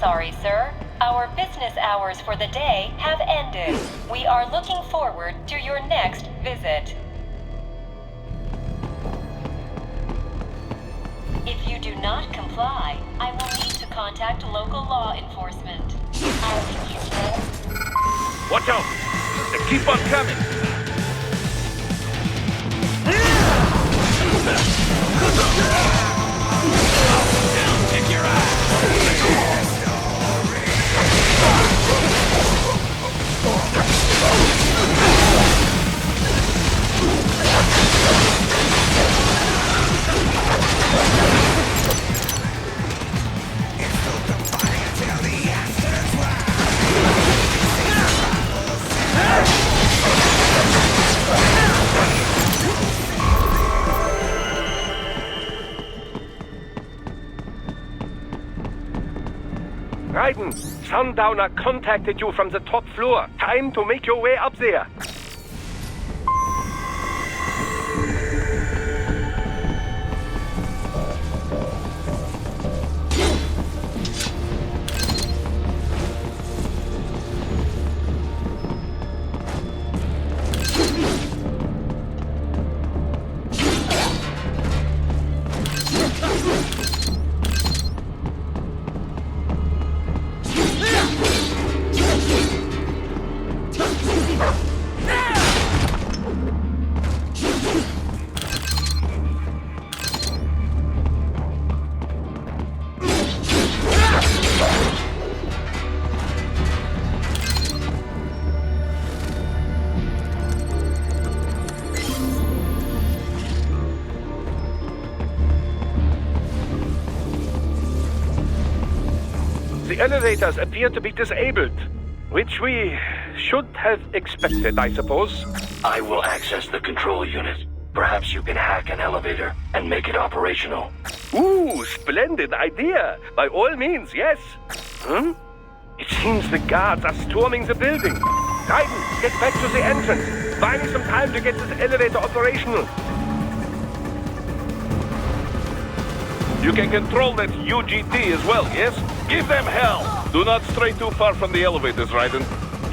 sorry, sir. Our business hours for the day have ended. We are looking forward to your next visit. If you do not comply, I will need to contact local law enforcement. Watch out! They keep on coming! Down, kick your ass! Raiden, Sundowner contacted you from the top floor. Time to make your way up there. The elevators appear to be disabled, which we should have expected, I suppose. I will access the control unit. Perhaps you can hack an elevator and make it operational. Ooh, splendid idea. By all means, yes. It seems the guards are storming the building. Raiden, get back to the entrance. Buy me some time to get this elevator operational. You can control that UGT as well, yes? Give them hell! Do not stray too far from the elevators, Raiden.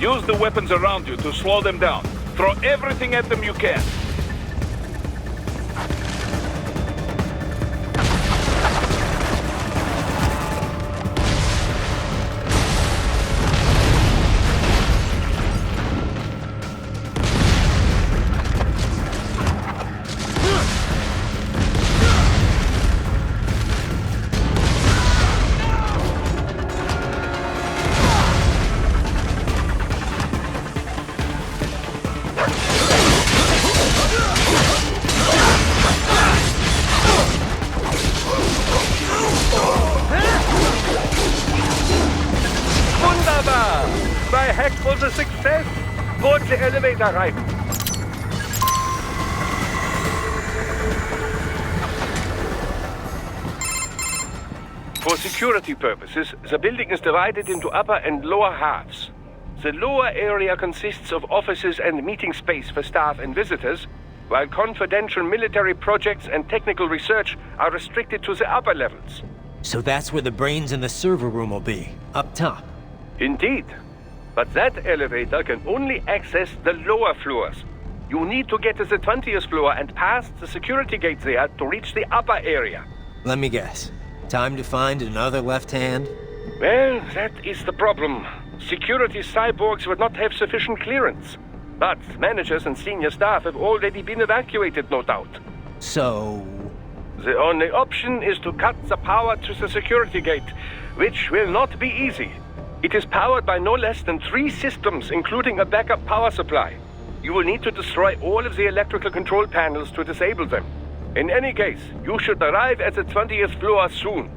Use the weapons around you to slow them down. Throw everything at them you can. My hack was a success. Board the elevator, Raiden. For security purposes, the building is divided into upper and lower halves. The lower area consists of offices and meeting space for staff and visitors, while confidential military projects and technical research are restricted to the upper levels. So that's where the brains in the server room will be, up top. Indeed. But that elevator can only access the lower floors. You need to get to the 20th floor and pass the security gate there to reach the upper area. Let me guess. Time to find another left hand? Well, that is the problem. Security cyborgs would not have sufficient clearance. But managers and senior staff have already been evacuated, no doubt. So... The only option is to cut the power to the security gate, which will not be easy. It is powered by no less than 3 systems, including a backup power supply. You will need to destroy all of the electrical control panels to disable them. In any case, you should arrive at the 20th floor soon.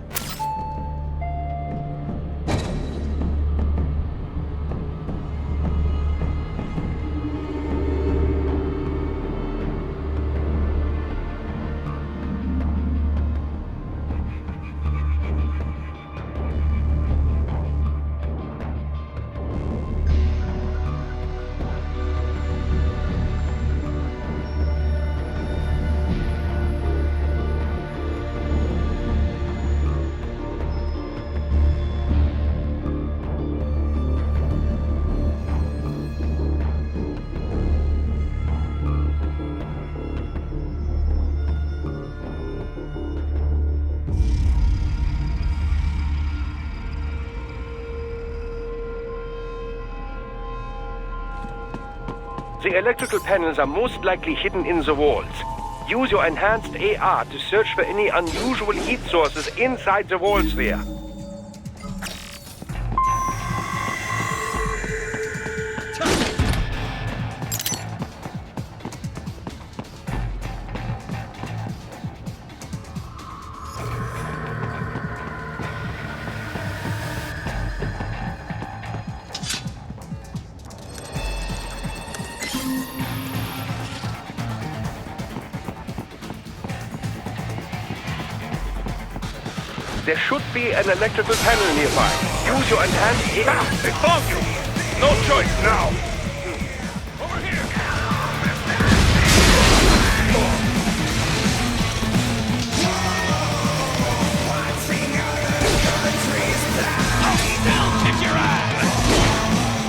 The electrical panels are most likely hidden in the walls. Use your enhanced AR to search for any unusual heat sources inside the walls there. There should be an electrical panel nearby. Use your enhanced AR. They found you! No choice now! Over here! They'll kick your ass!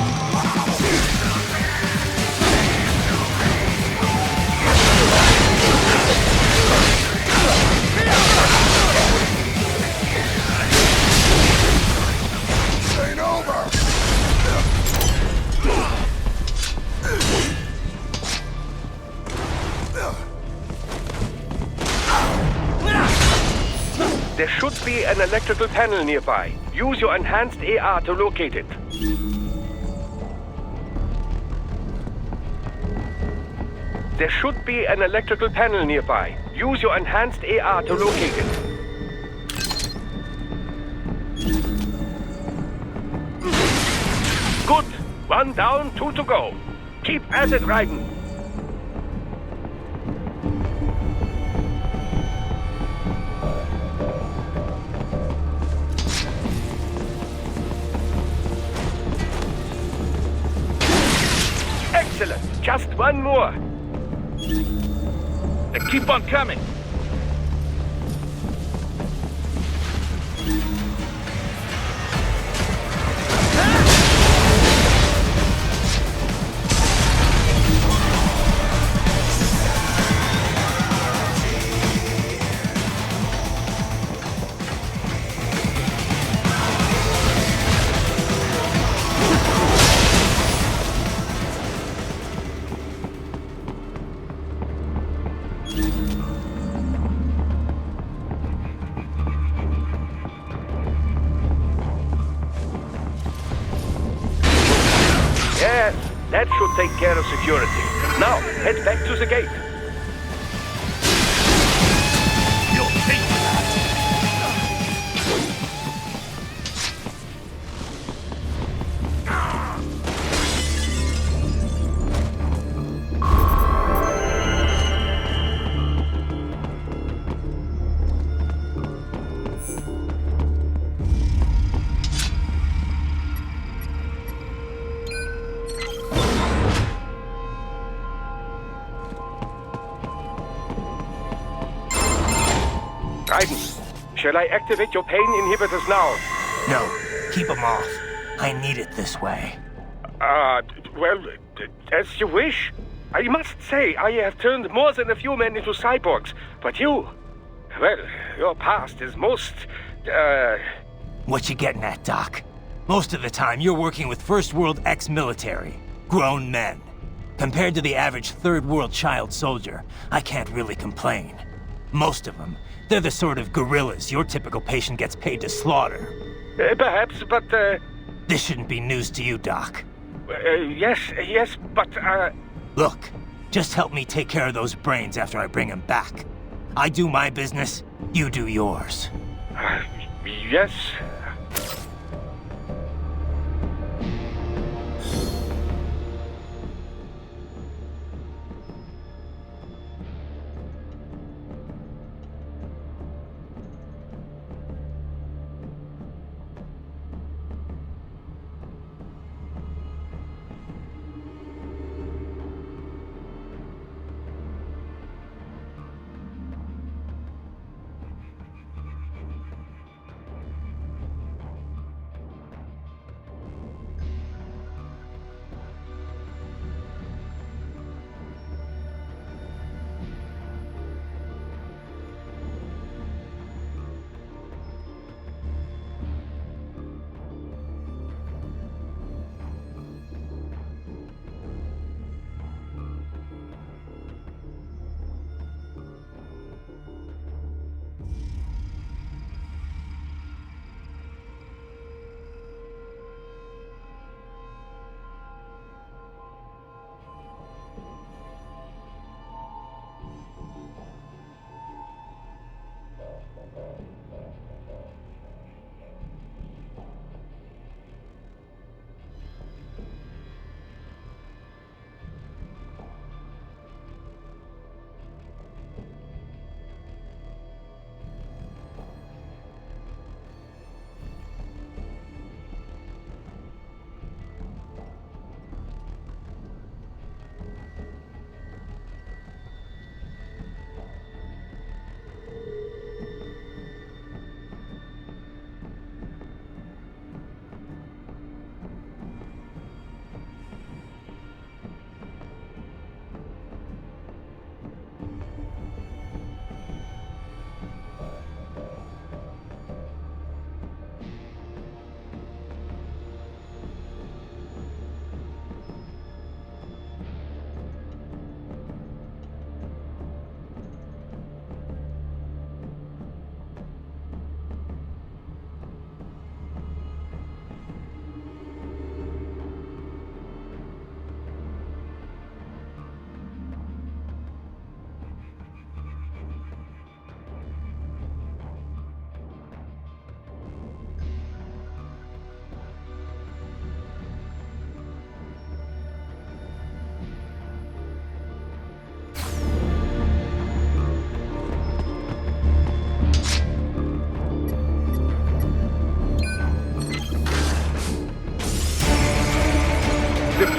There should be an electrical panel nearby. Use your enhanced AR to locate it. There should be an electrical panel nearby. Use your enhanced AR to locate it. Good. 1 down, 2 to go. Keep at it, Raiden. Excellent. Just 1 more. They keep on coming! Yes, that should take care of security. Now, head back to the gate. You'll hate that! Raiden, shall I activate your pain inhibitors now? No, keep them off. I need it this way. Well, as you wish. I must say, I have turned more than a few men into cyborgs, but you... Well, your past is most, What you getting at, Doc? Most of the time, you're working with First World ex-military. Grown men. Compared to the average Third World child soldier, I can't really complain. Most of them, they're the sort of guerrillas your typical patient gets paid to slaughter. Perhaps, but, This shouldn't be news to you, Doc. yes, but, Look, just help me take care of those brains after I bring them back. I do my business, you do yours. yes.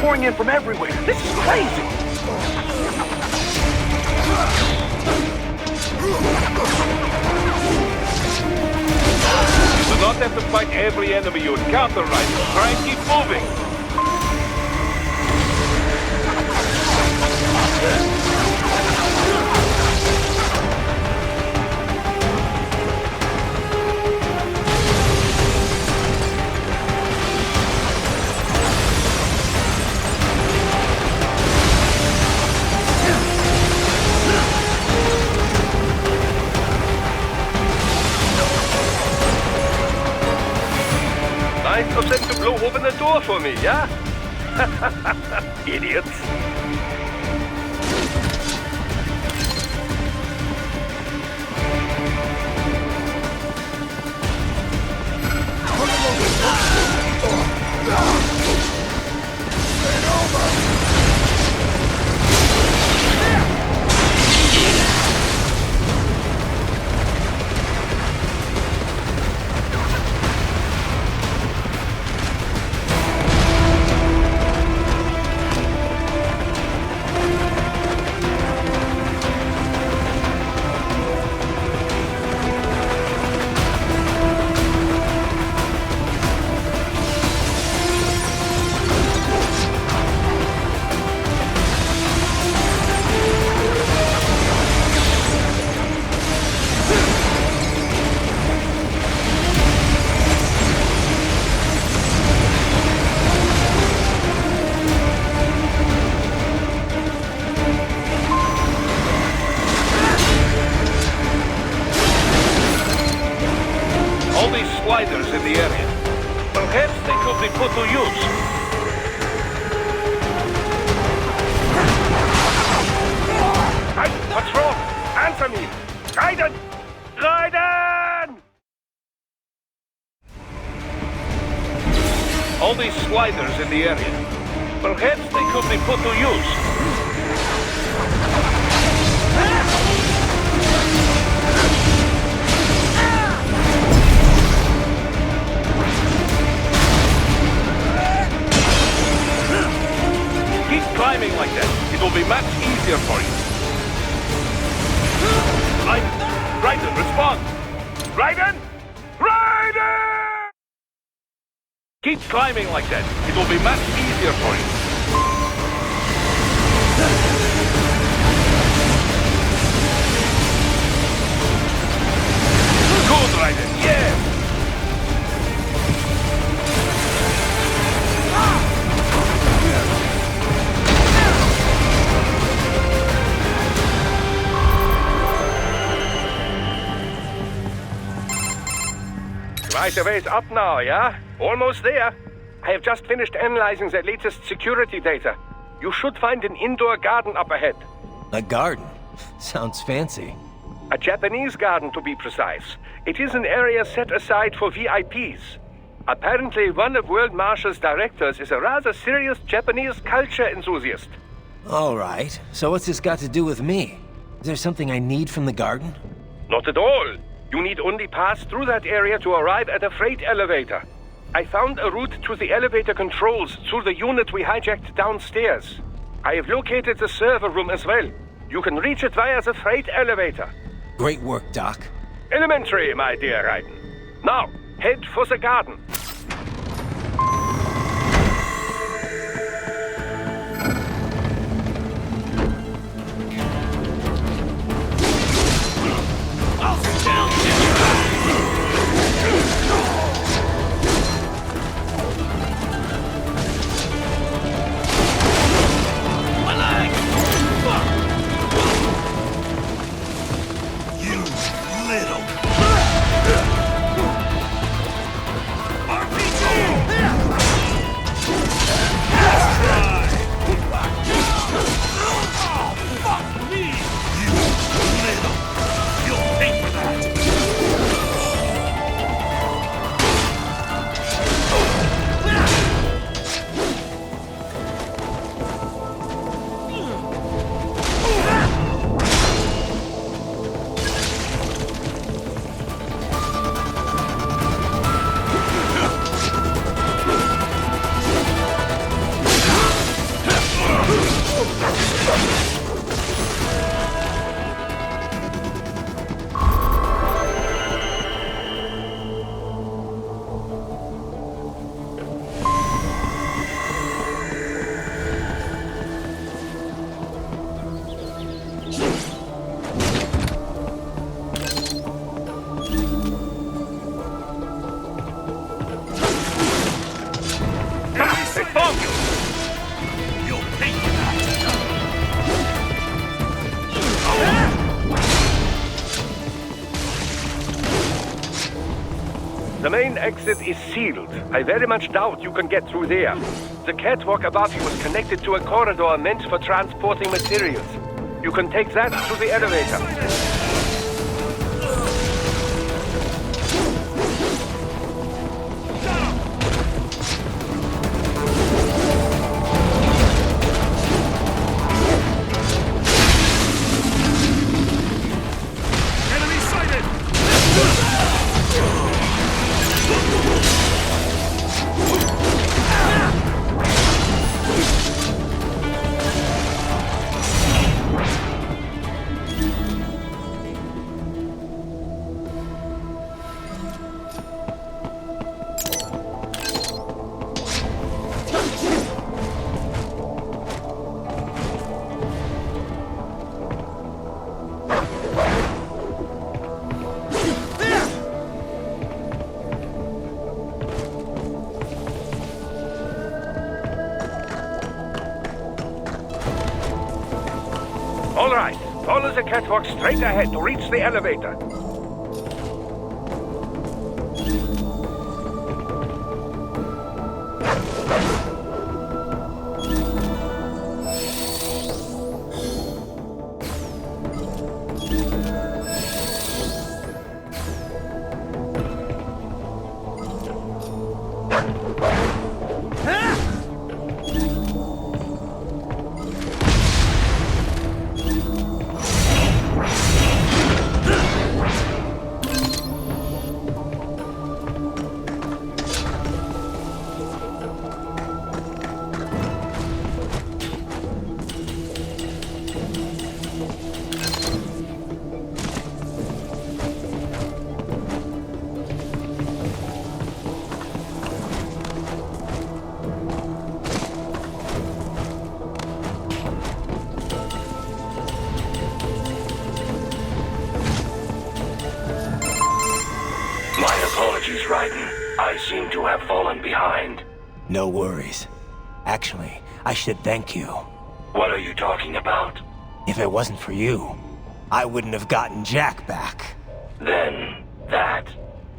pouring in from everywhere. This is crazy. You do not have to fight every enemy you encounter, Raiden. Try and keep moving. Nice of them to blow open the door for me, yeah? Idiots. Sliders in the area. Perhaps they could be put to use. Hey, what's wrong? Answer me! Raiden! Raiden! All these sliders in the area. Perhaps they could be put to use. Keep climbing like that. It will be much easier for you. Raiden, respond! Raiden! Raiden! Keep climbing like that. It will be much easier for you. Good, Raiden. Yes! Right away is up now, yeah? Almost there. I have just finished analyzing the latest security data. You should find an indoor garden up ahead. A garden? Sounds fancy. A Japanese garden, to be precise. It is an area set aside for VIPs. Apparently, one of World Marshal's directors is a rather serious Japanese culture enthusiast. All right. So what's this got to do with me? Is there something I need from the garden? Not at all. You need only pass through that area to arrive at a freight elevator. I found a route to the elevator controls through the unit we hijacked downstairs. I have located the server room as well. You can reach it via the freight elevator. Great work, Doc. Elementary, my dear Raiden. Now, head for the garden. The main exit is sealed. I very much doubt you can get through there. The catwalk above you is connected to a corridor meant for transporting materials. You can take that to the elevator. All right, follow the catwalk straight ahead to reach the elevator. I seem to have fallen behind. No worries. Actually, I should thank you. What are you talking about? If it wasn't for you, I wouldn't have gotten Jack back. Then, that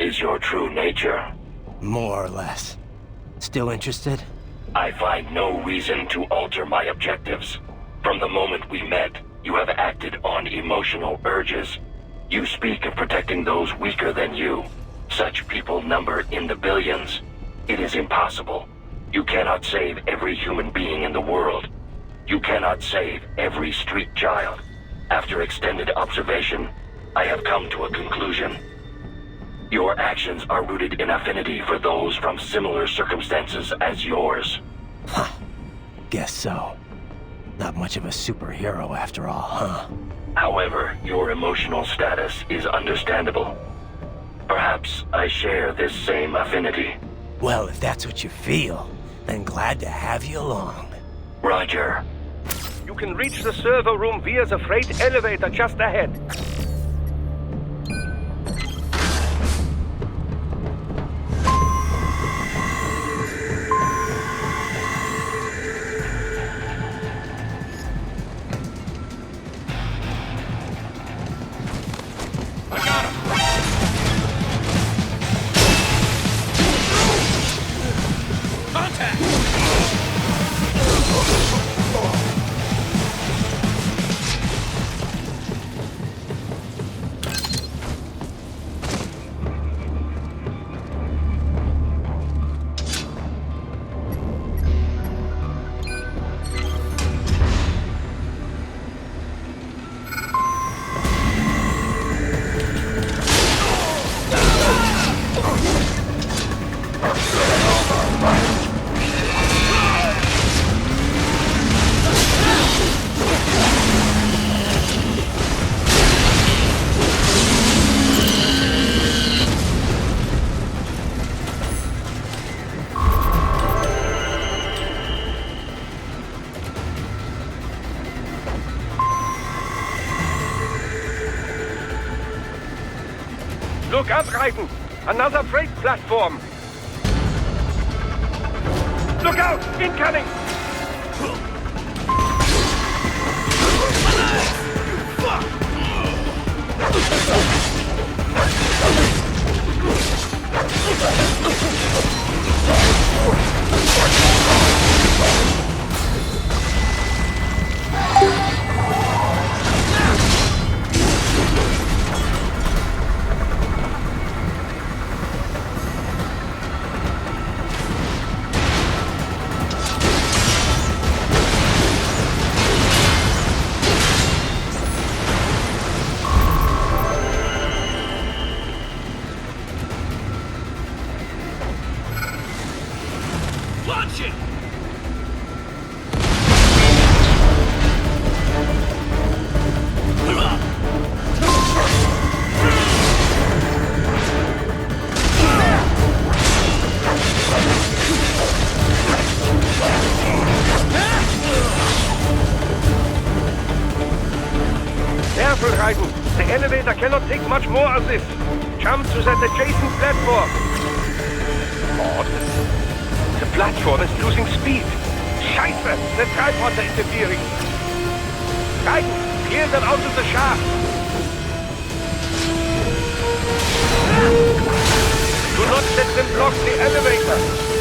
is your true nature. More or less. Still interested? I find no reason to alter my objectives. From the moment we met, you have acted on emotional urges. You speak of protecting those weaker than you. Such people number in the billions. It is impossible. You cannot save every human being in the world. You cannot save every street child. After extended observation, I have come to a conclusion. Your actions are rooted in affinity for those from similar circumstances as yours. Huh. Guess so. Not much of a superhero after all, huh? However, your emotional status is understandable. Perhaps I share this same affinity. Well, if that's what you feel, then glad to have you along. Roger. You can reach the server room via the freight elevator just ahead. Look out, Raiden! Another freight platform! Look out! Incoming! The elevator cannot take much more of this. Jump to that adjacent platform. Odd. The platform is losing speed. Scheiße! The tripods are interfering. Guidance, clear them out of the shaft. Do not let them block the elevator.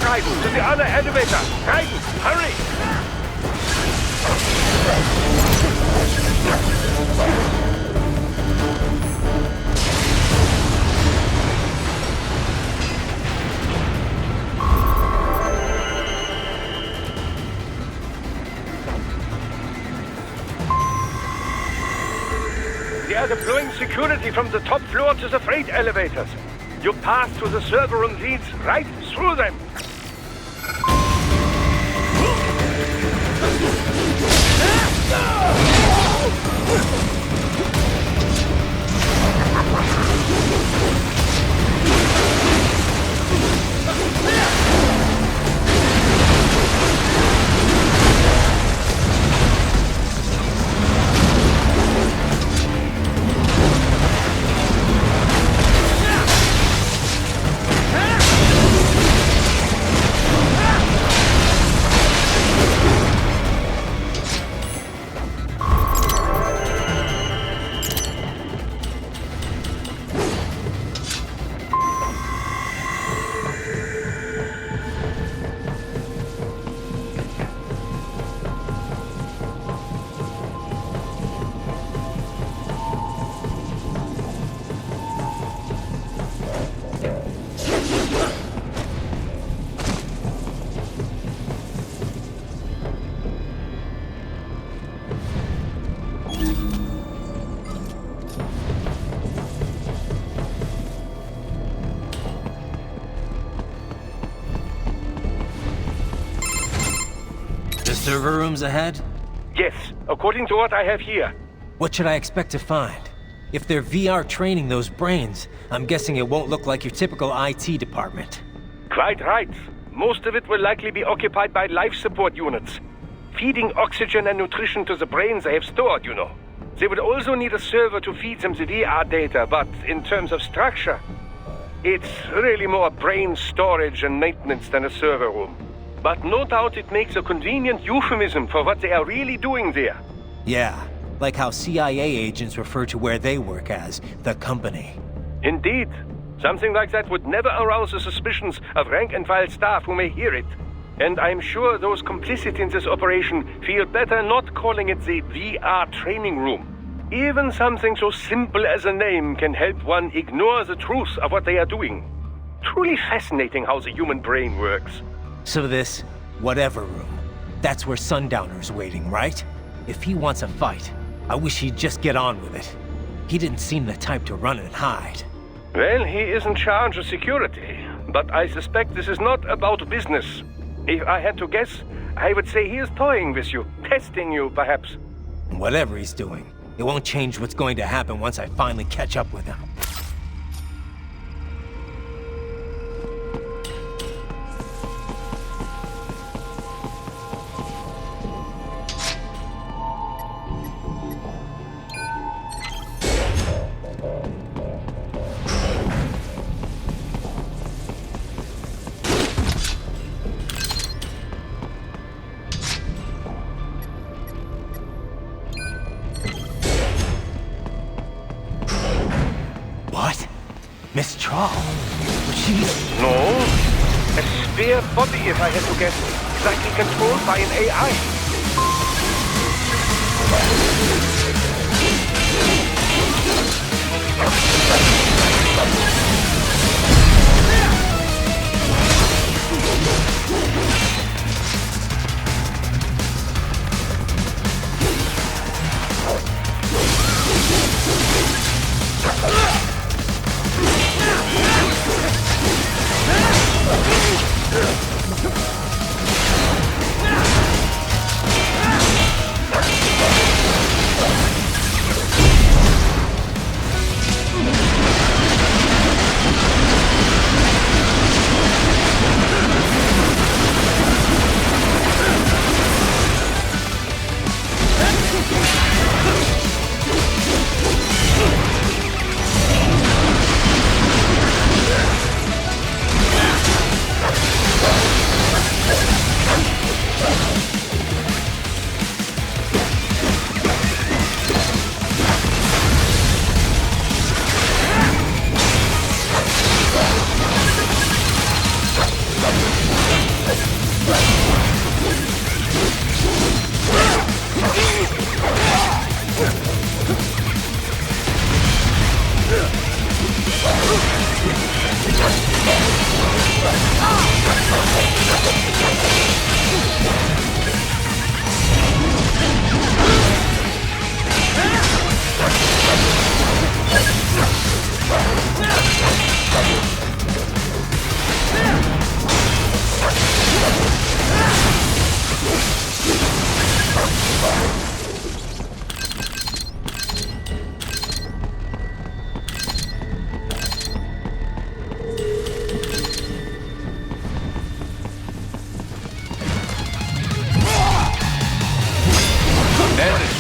Raiden, to the other elevator! Raiden, hurry! They are deploying security from the top floor to the freight elevators. Your path to the server room leads right through them. Server rooms ahead? Yes, according to what I have here. What should I expect to find? If they're VR training those brains, I'm guessing it won't look like your typical IT department. Quite right. Most of it will likely be occupied by life support units. Feeding oxygen and nutrition to the brains they have stored, you know. They would also need a server to feed them the VR data, but in terms of structure, it's really more brain storage and maintenance than a server room. But no doubt it makes a convenient euphemism for what they are really doing there. Yeah, like how CIA agents refer to where they work as the company. Indeed. Something like that would never arouse the suspicions of rank-and-file staff who may hear it. And I'm sure those complicit in this operation feel better not calling it the VR training room. Even something so simple as a name can help one ignore the truth of what they are doing. Truly fascinating how the human brain works. So this, whatever room, that's where Sundowner's waiting, right? If he wants a fight, I wish he'd just get on with it. He didn't seem the type to run and hide. Well, he is in charge of security, but I suspect this is not about business. If I had to guess, I would say he is toying with you, testing you, perhaps. Whatever he's doing, it won't change what's going to happen once I finally catch up with him. Miss Trawl? She's... No. A spare body, if I had to guess. Exactly controlled by an AI.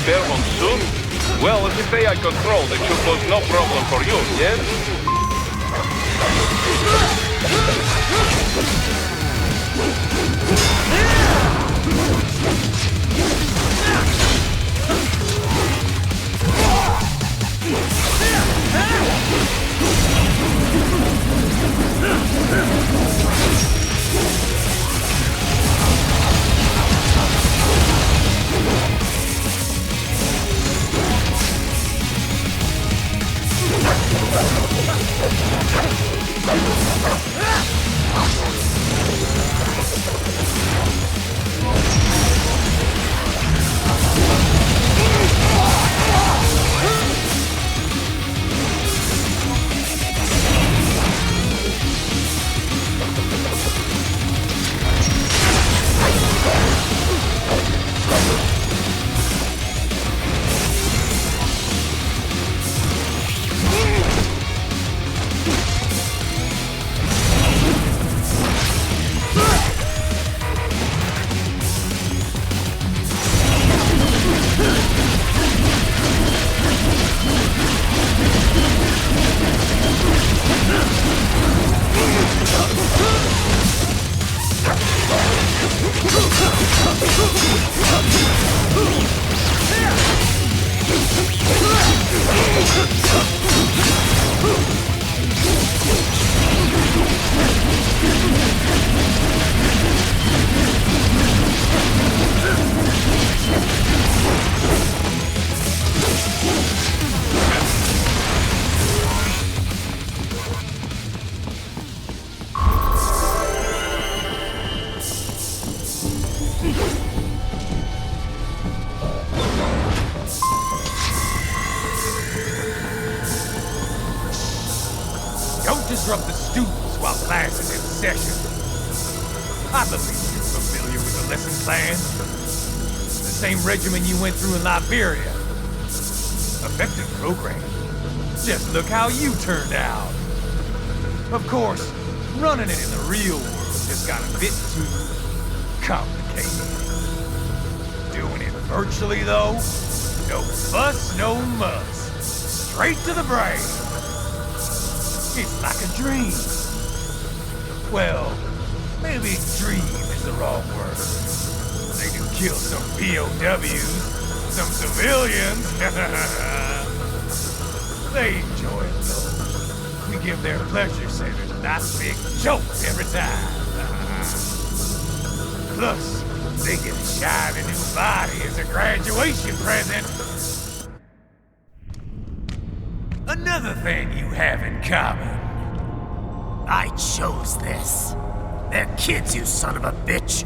Fair monsoon? Well, as if AI controlled, it should pose no problem for you, yes? Don't disrupt the students while class is in session. I believe you're familiar with the lesson plan. The same regimen you went through in Liberia. Effective program. Just look how you turned out. Of course, running it in the real world just got a bit too complicated. Doing it virtually, though, no fuss, no muss. Straight to the brain. It's like a dream. Well, maybe dream is the wrong word. They do kill some POWs, some civilians. They enjoy it, though. We give their pleasure centers a nice big joke every time. Plus, they get a shiny new body as a graduation present. Another thing you have in common. I chose this. They're kids, you son of a bitch.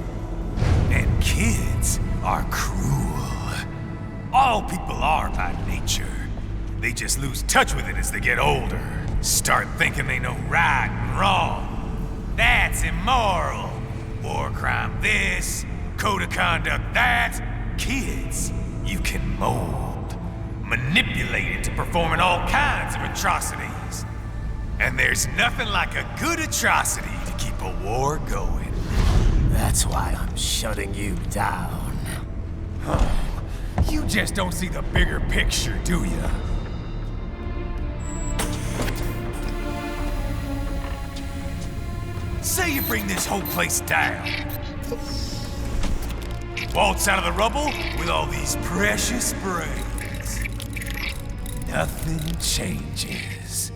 And kids are cruel. All people are by nature. They just lose touch with it as they get older. Start thinking they know right and wrong. That's immoral. War crime this, code of conduct that. Kids, you can mold, manipulate into performing all kinds of atrocities. And there's nothing like a good atrocity to keep a war going. That's why I'm shutting you down. You just don't see the bigger picture, do you? Say you bring this whole place down. Waltz out of the rubble with all these precious brains. Nothing changes.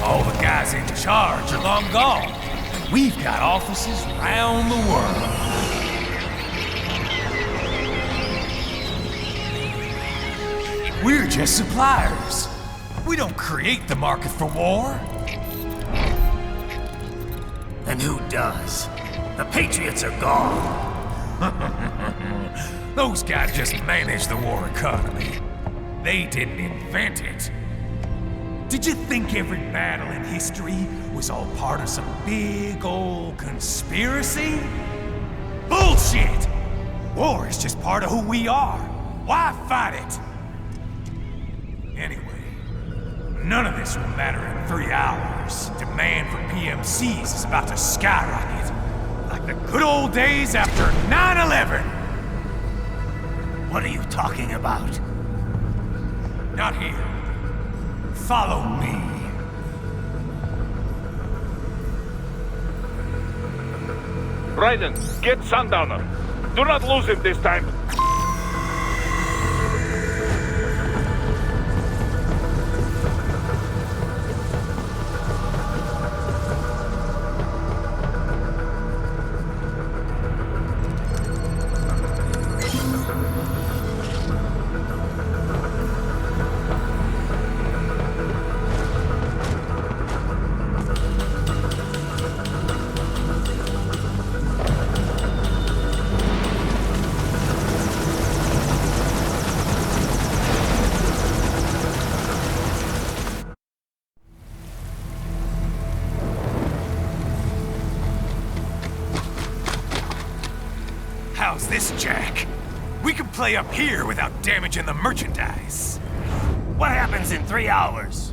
All the guys in charge are long gone. We've got offices around the world. We're just suppliers. We don't create the market for war. And who does? The Patriots are gone. Those guys just manage the war economy. They didn't invent it. Did you think every battle in history was all part of some big old conspiracy? Bullshit! War is just part of who we are. Why fight it? Anyway, none of this will matter in 3 hours. Demand for PMCs is about to skyrocket. Like the good old days after 9/11. What are you talking about? Not here. Follow me. Raiden, get Sundowner. Do not lose him this time. How's this, Jack? We can play up here without damaging the merchandise. What happens in 3 hours?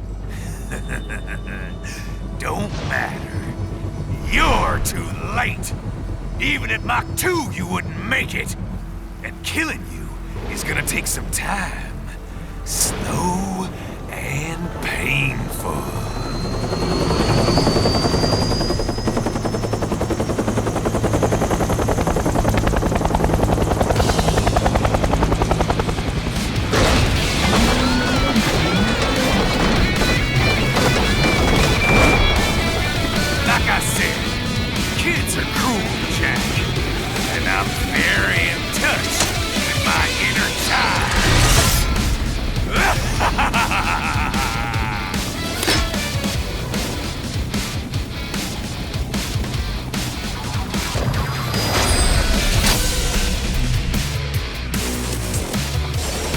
Don't matter. You're too late. Even at Mach 2, you wouldn't make it. And killing you is gonna take some time. Slow and painful.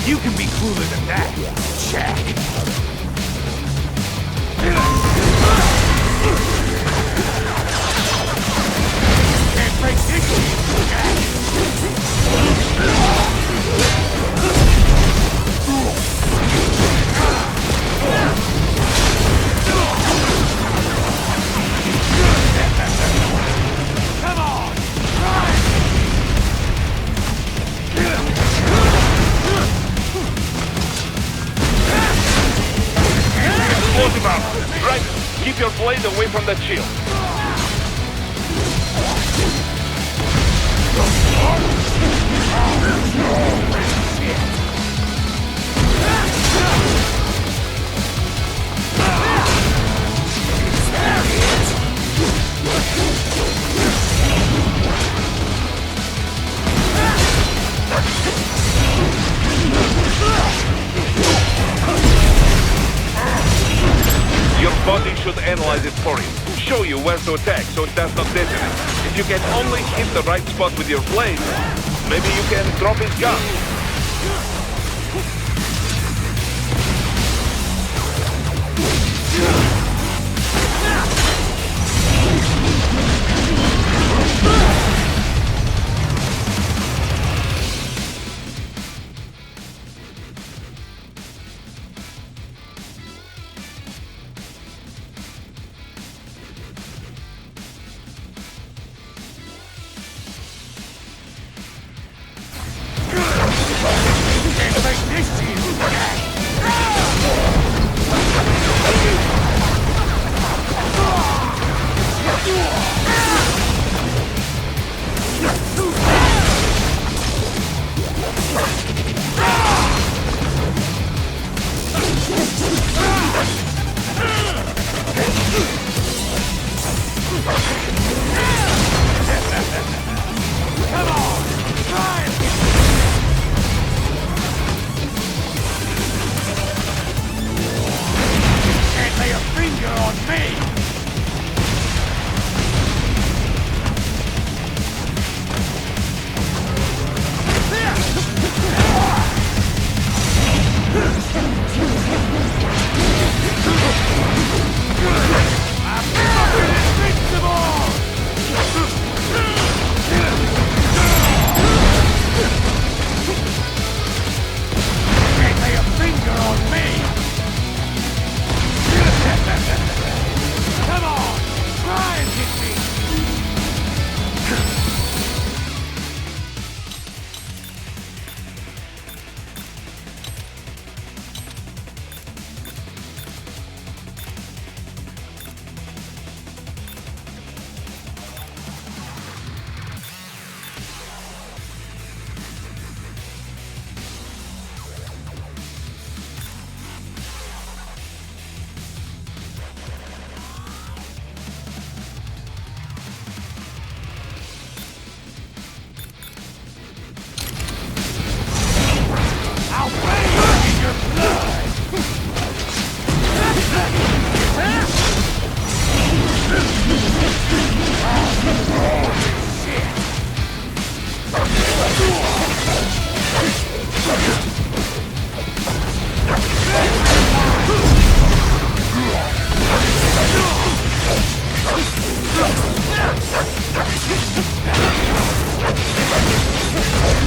You can be cooler than that, Jack. Can't break this shit, Jack. Come on! Close him out. Right. Keep your blade away from that shield. Your body should analyze it for you. Show you where to attack so it does not detonate. If you can only hit the right spot with your blade, maybe you can drop his gun.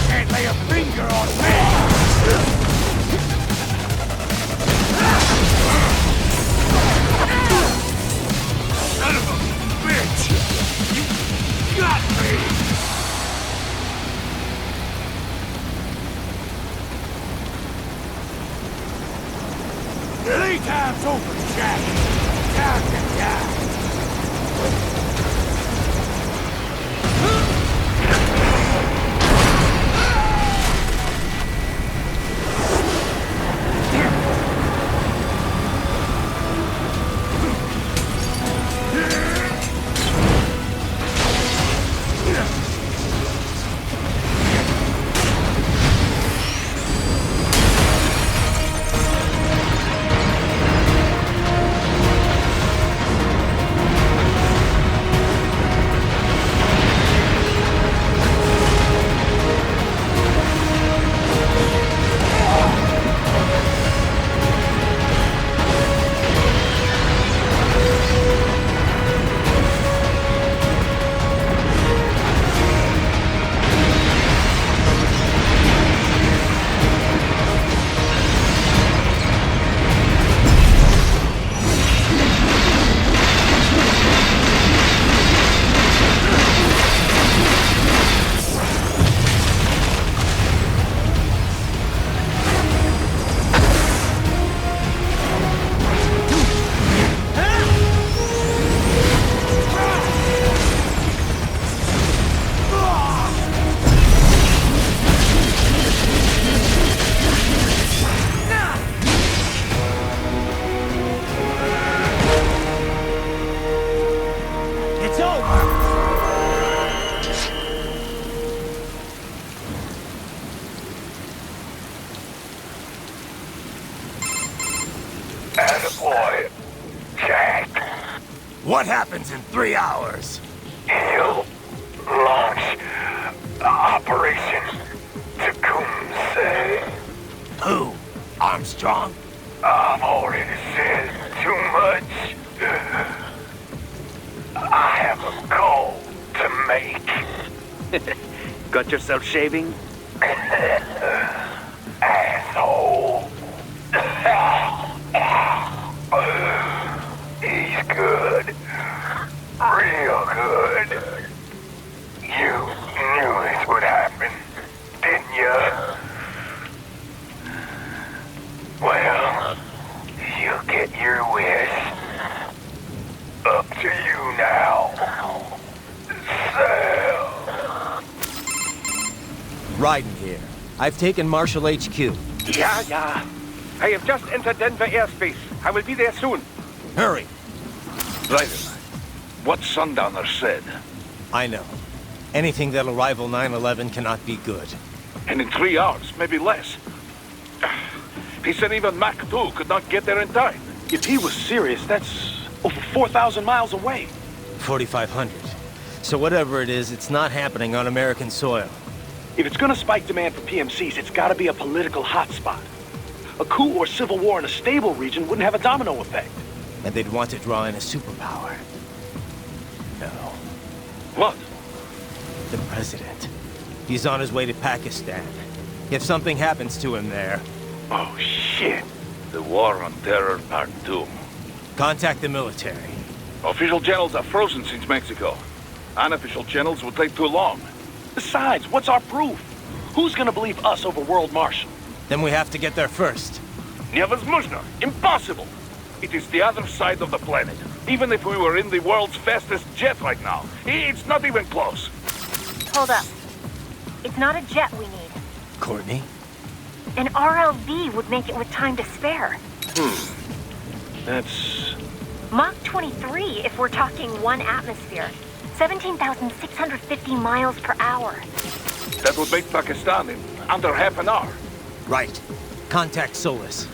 Can't lay a finger on me! Son of a bitch! You got me! Playtime's over, Jack! Time to die! Attaboy, Jack. What happens in 3 hours? You launch Operation Tecumseh. Who? Armstrong? I've already said too much. I have a call to make. Got yourself shaving? Asshole. He's good. Real good. You knew this would happen, didn't you? Well, you get your wish. Up to you now. Sal. Raiden here. I've taken Marshall HQ. Yeah. I have just entered Denver airspace. I will be there soon. Hurry. Raiden, what Sundowner said. I know. Anything that'll rival 9/11 cannot be good. And in 3 hours, maybe less. He said even Mach 2 could not get there in time. If he was serious, that's over 4,000 miles away. 4,500. So whatever it is, it's not happening on American soil. If it's gonna spike demand for PMCs, it's gotta be a political hotspot. A coup or civil war in a stable region wouldn't have a domino effect. And they'd want to draw in a superpower. No. What? The president. He's on his way to Pakistan. If something happens to him there, Oh, shit. The War on Terror Part 2. contact the military. Official channels are frozen since Mexico. Unofficial channels would take too long. Besides, what's our proof? Who's gonna believe us over World Marshal? Then we have to get there first. Невозможно. Impossible. It is the other side of the planet. Even if we were in the world's fastest jet right now, it's not even close. Hold up. It's not a jet we need. Courtney? An RLV would make it with time to spare. That's... Mach 23 if we're talking 1 atmosphere. 17,650 miles per hour. That would make Pakistan in under half an hour. Right. Contact Solus.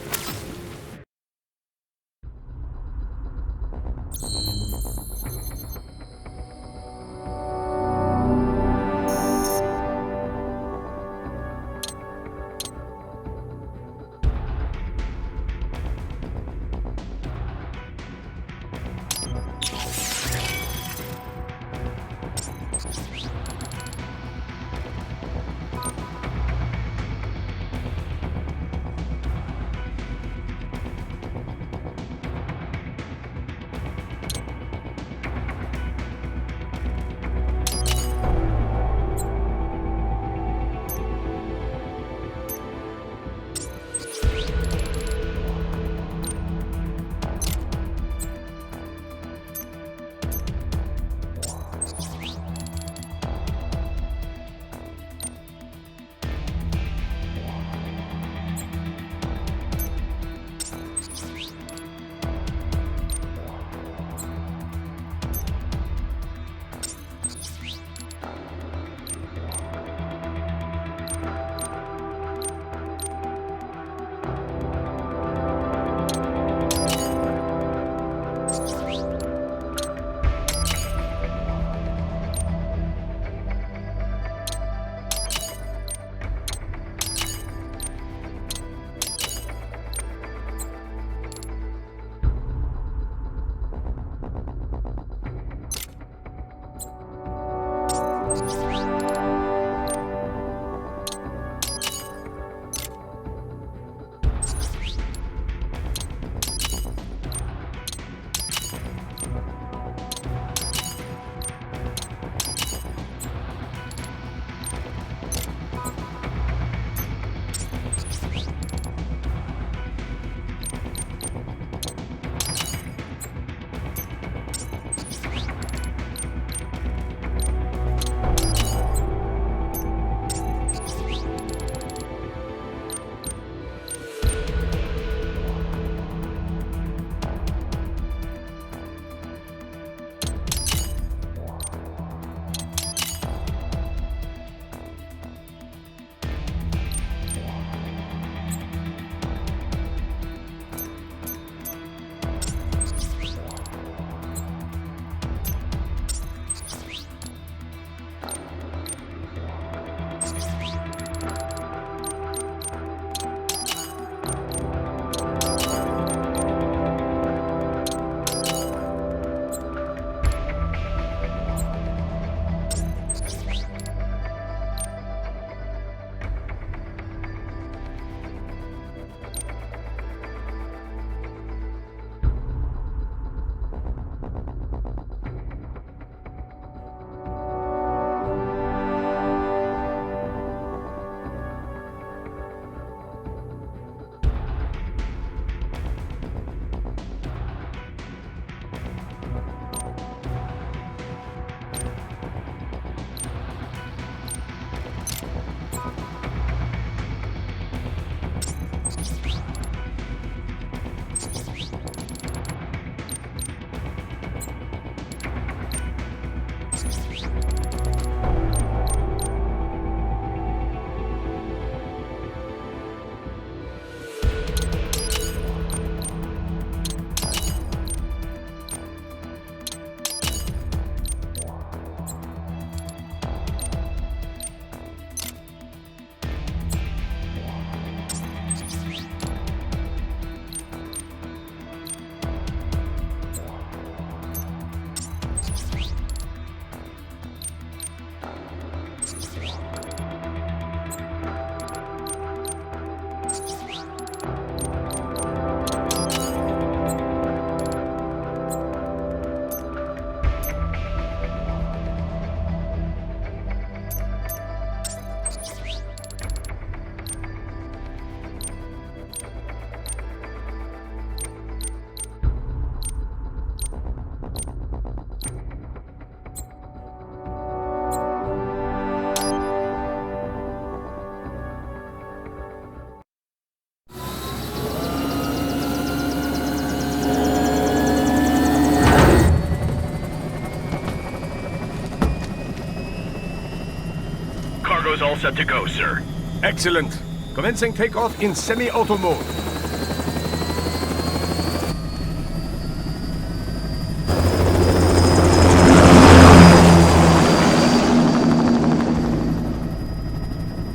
is all set to go, sir. Excellent. Commencing takeoff in semi-auto mode.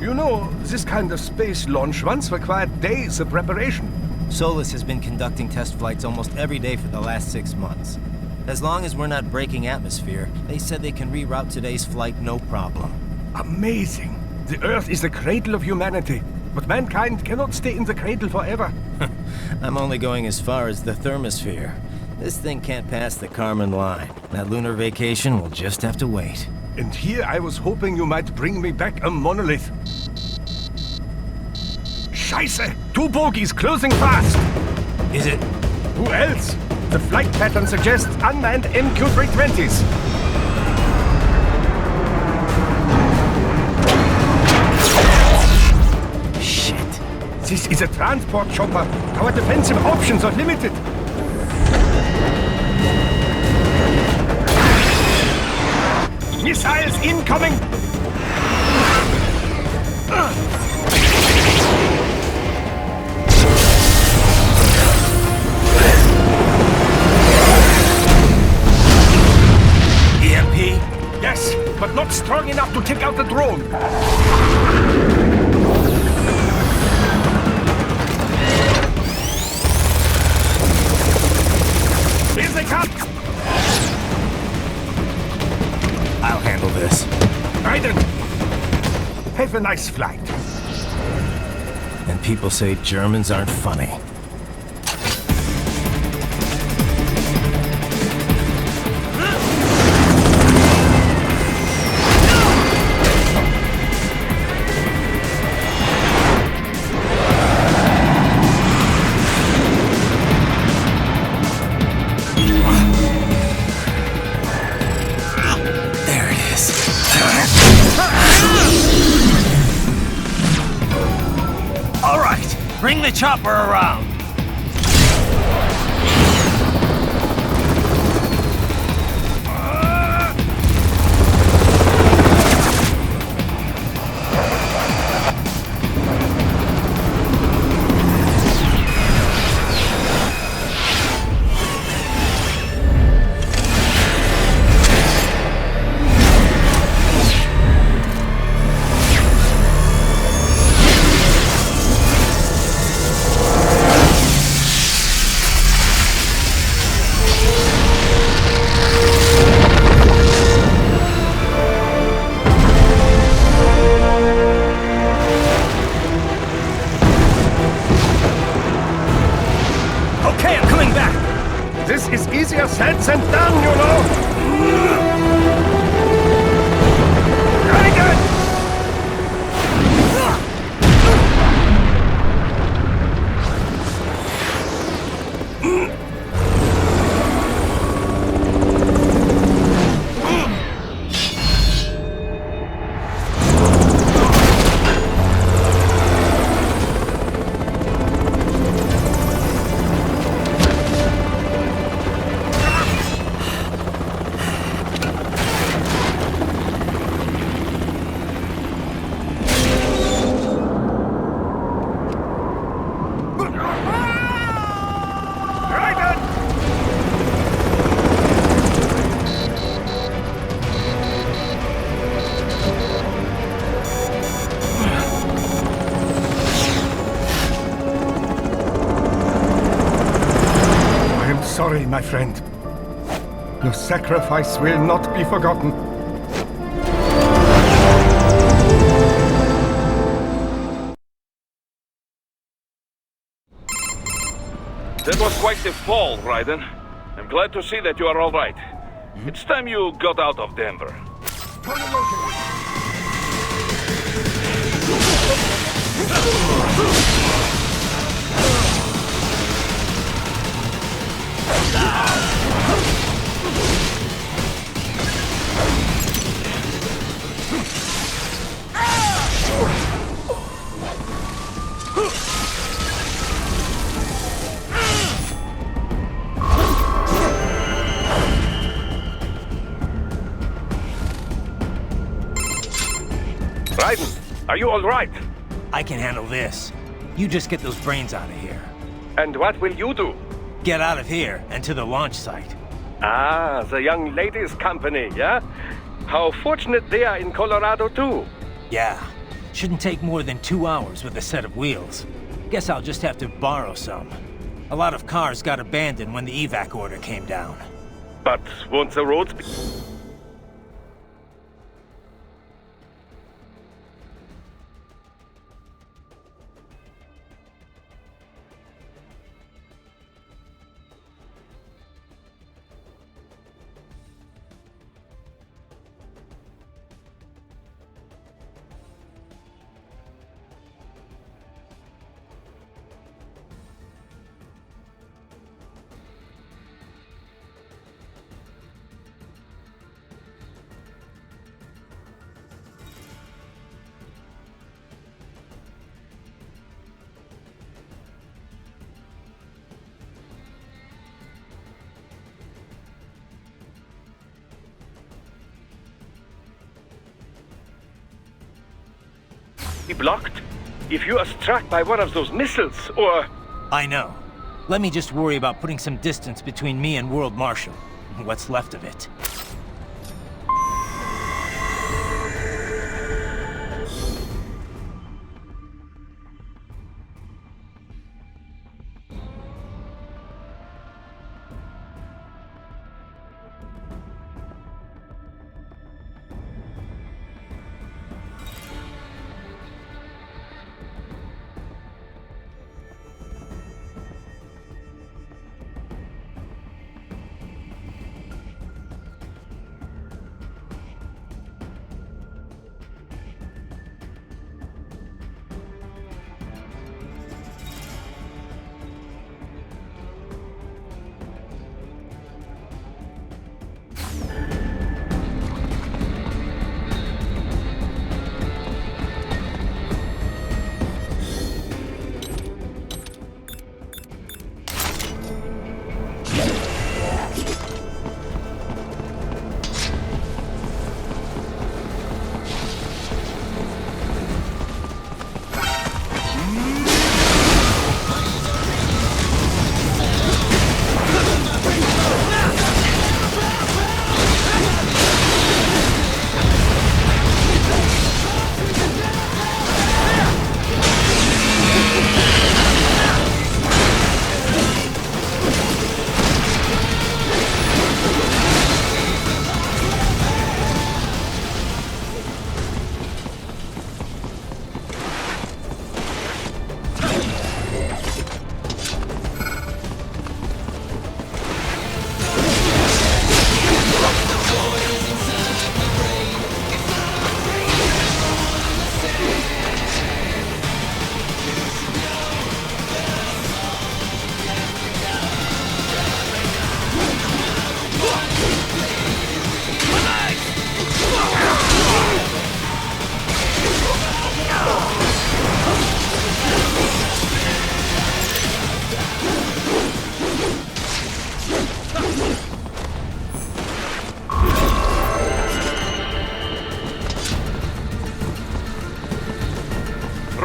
You know, this kind of space launch once required days of preparation. Solus has been conducting test flights almost every day for the last 6 months. As long as we're not breaking atmosphere, they said they can reroute today's flight no problem. Amazing. The Earth is the cradle of humanity, but mankind cannot stay in the cradle forever. I'm only going as far as the thermosphere. This thing can't pass the Kármán line. That lunar vacation will just have to wait. And here I was hoping you might bring me back a monolith. Scheiße! 2 bogies closing fast! Is it? Who else? The flight pattern suggests unmanned MQ-320s. Shit. This is a transport chopper. Our defensive options are limited. Missiles incoming! EMP? Yes, but not strong enough to take out the drone. Here they come! I'll handle this. Raiden! Have a nice flight. And people say Germans aren't funny. Bring the chopper around! This is easier said than done, you know! Very good! Sorry, my friend. Your sacrifice will not be forgotten. That was quite the fall, Raiden. I'm glad to see that you are all right. It's time you got out of Denver. Raiden, Are you all right? I can handle this. You just get those brains out of here. And what will you do? Get out of here and to the launch site. Ah, the young ladies' company, yeah? How fortunate they are in Colorado, too. Yeah. Shouldn't take more than 2 hours with a set of wheels. Guess I'll just have to borrow some. A lot of cars got abandoned when the evac order came down. But won't the roads be... blocked? If you are struck by one of those missiles, or... I know. Let me just worry about putting some distance between me and World Marshal. What's left of it.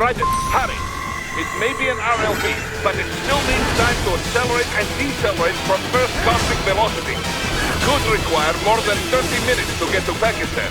Roger, hurry. It may be an RLB, but it still needs time to accelerate and decelerate from first cosmic velocity. Could require more than 30 minutes to get to Pakistan.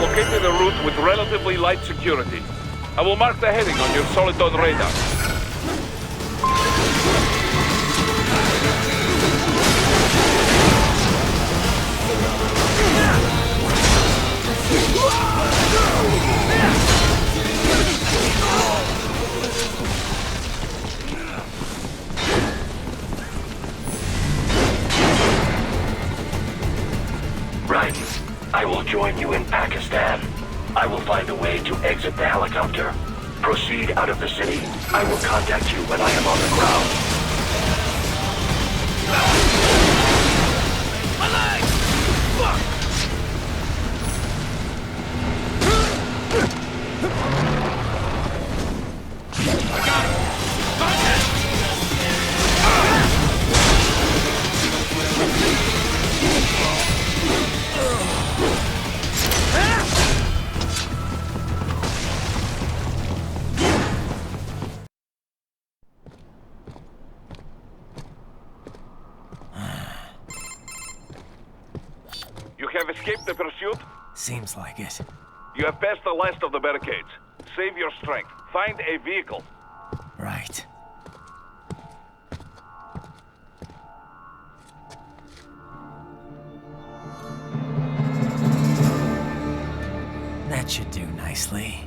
Located a route with relatively light security. I will mark the heading on your Soliton radar. Right. I will join you in Pakistan. I will find a way to exit the helicopter. Proceed out of the city. I will contact you when I am on the ground. My leg! Fuck! I got him! Contact! You have escaped the pursuit? Seems like it. You have passed the last of the barricades. Save your strength. Find a vehicle. Right. That should do nicely.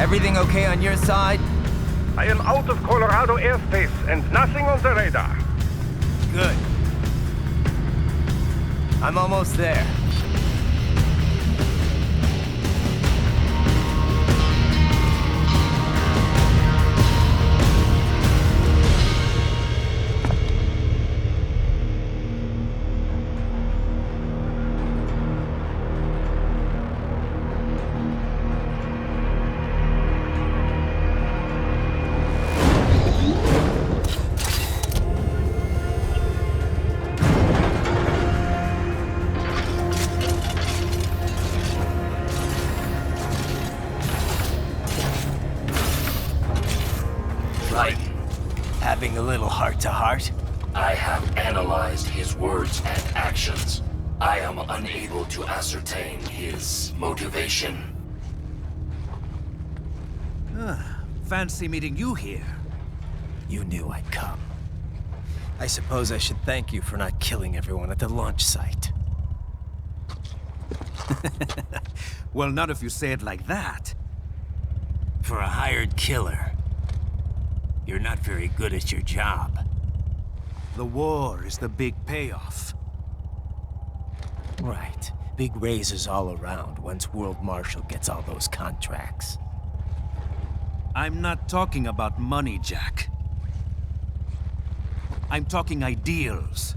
Everything okay on your side? I am out of Colorado airspace and nothing on the radar. Good. I'm almost there. Having a little heart-to-heart? I have analyzed his words and actions. I am unable to ascertain his motivation. Fancy meeting you here. You knew I'd come. I suppose I should thank you for not killing everyone at the launch site. Well, not if you say it like that. For a hired killer, you're not very good at your job. The war is the big payoff. Right. Big raises all around once World Marshal gets all those contracts. I'm not talking about money, Jack. I'm talking ideals.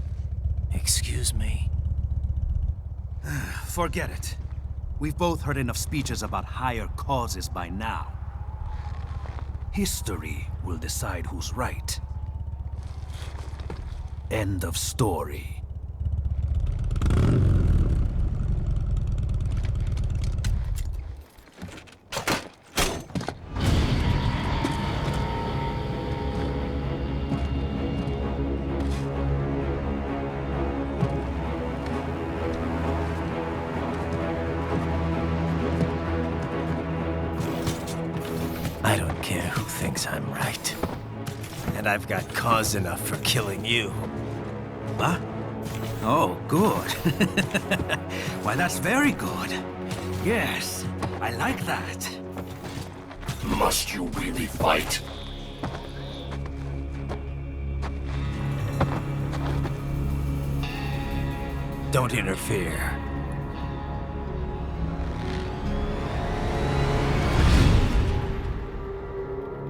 Excuse me? Forget it. We've both heard enough speeches about higher causes by now. History will decide who's right. End of story. I don't care who thinks I'm right. And I've got cause enough for killing you. Huh? Oh, good. Why, that's very good. Yes, I like that. Must you really fight? Don't interfere.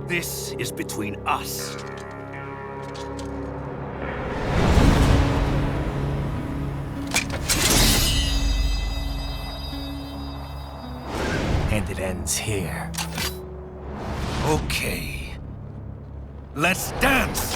This is between us. And it ends here. Okay. Let's dance!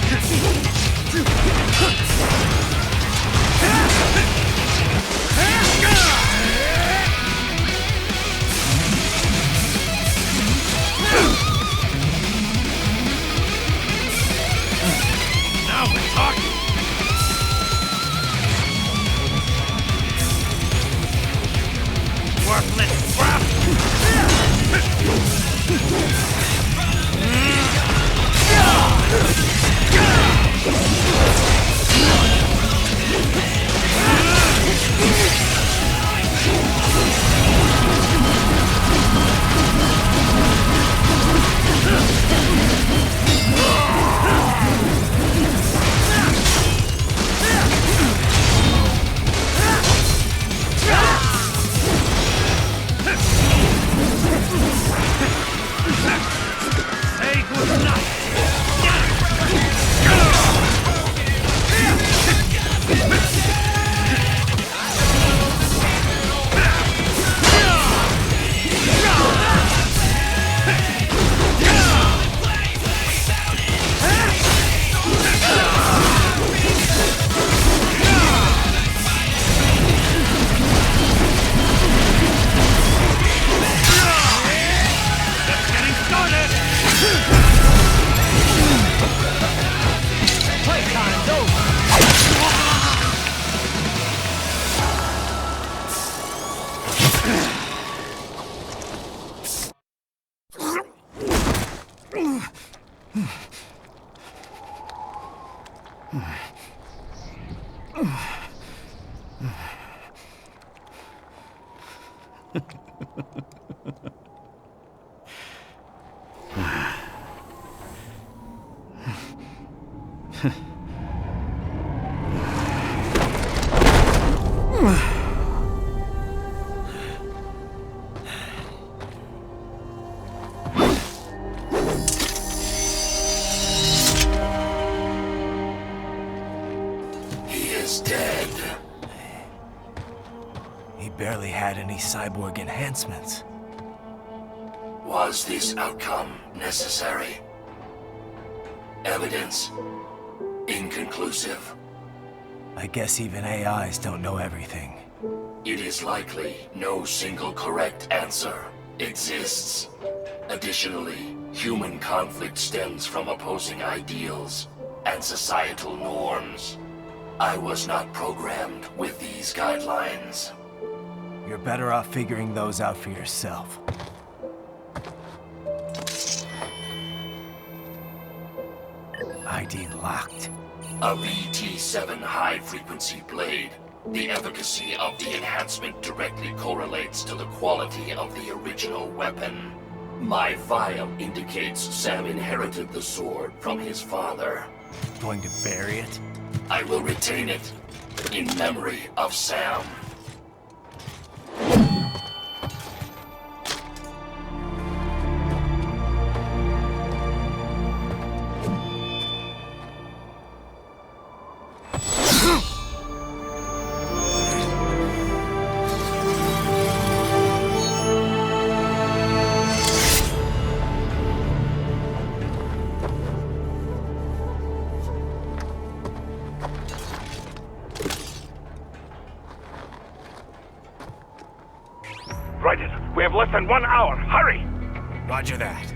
Just do what Barely had any cyborg enhancements. Was this outcome necessary? Evidence inconclusive. I guess even AIs don't know everything. It is likely no single correct answer exists. Additionally, human conflict stems from opposing ideals and societal norms. I was not programmed with these guidelines. You're better off figuring those out for yourself. ID locked. A VT7 high-frequency blade. The efficacy of the enhancement directly correlates to the quality of the original weapon. My file indicates Sam inherited the sword from his father. Going to bury it? I will retain it in memory of Sam. Raiden, we have less than 1 hour. Hurry! Roger that.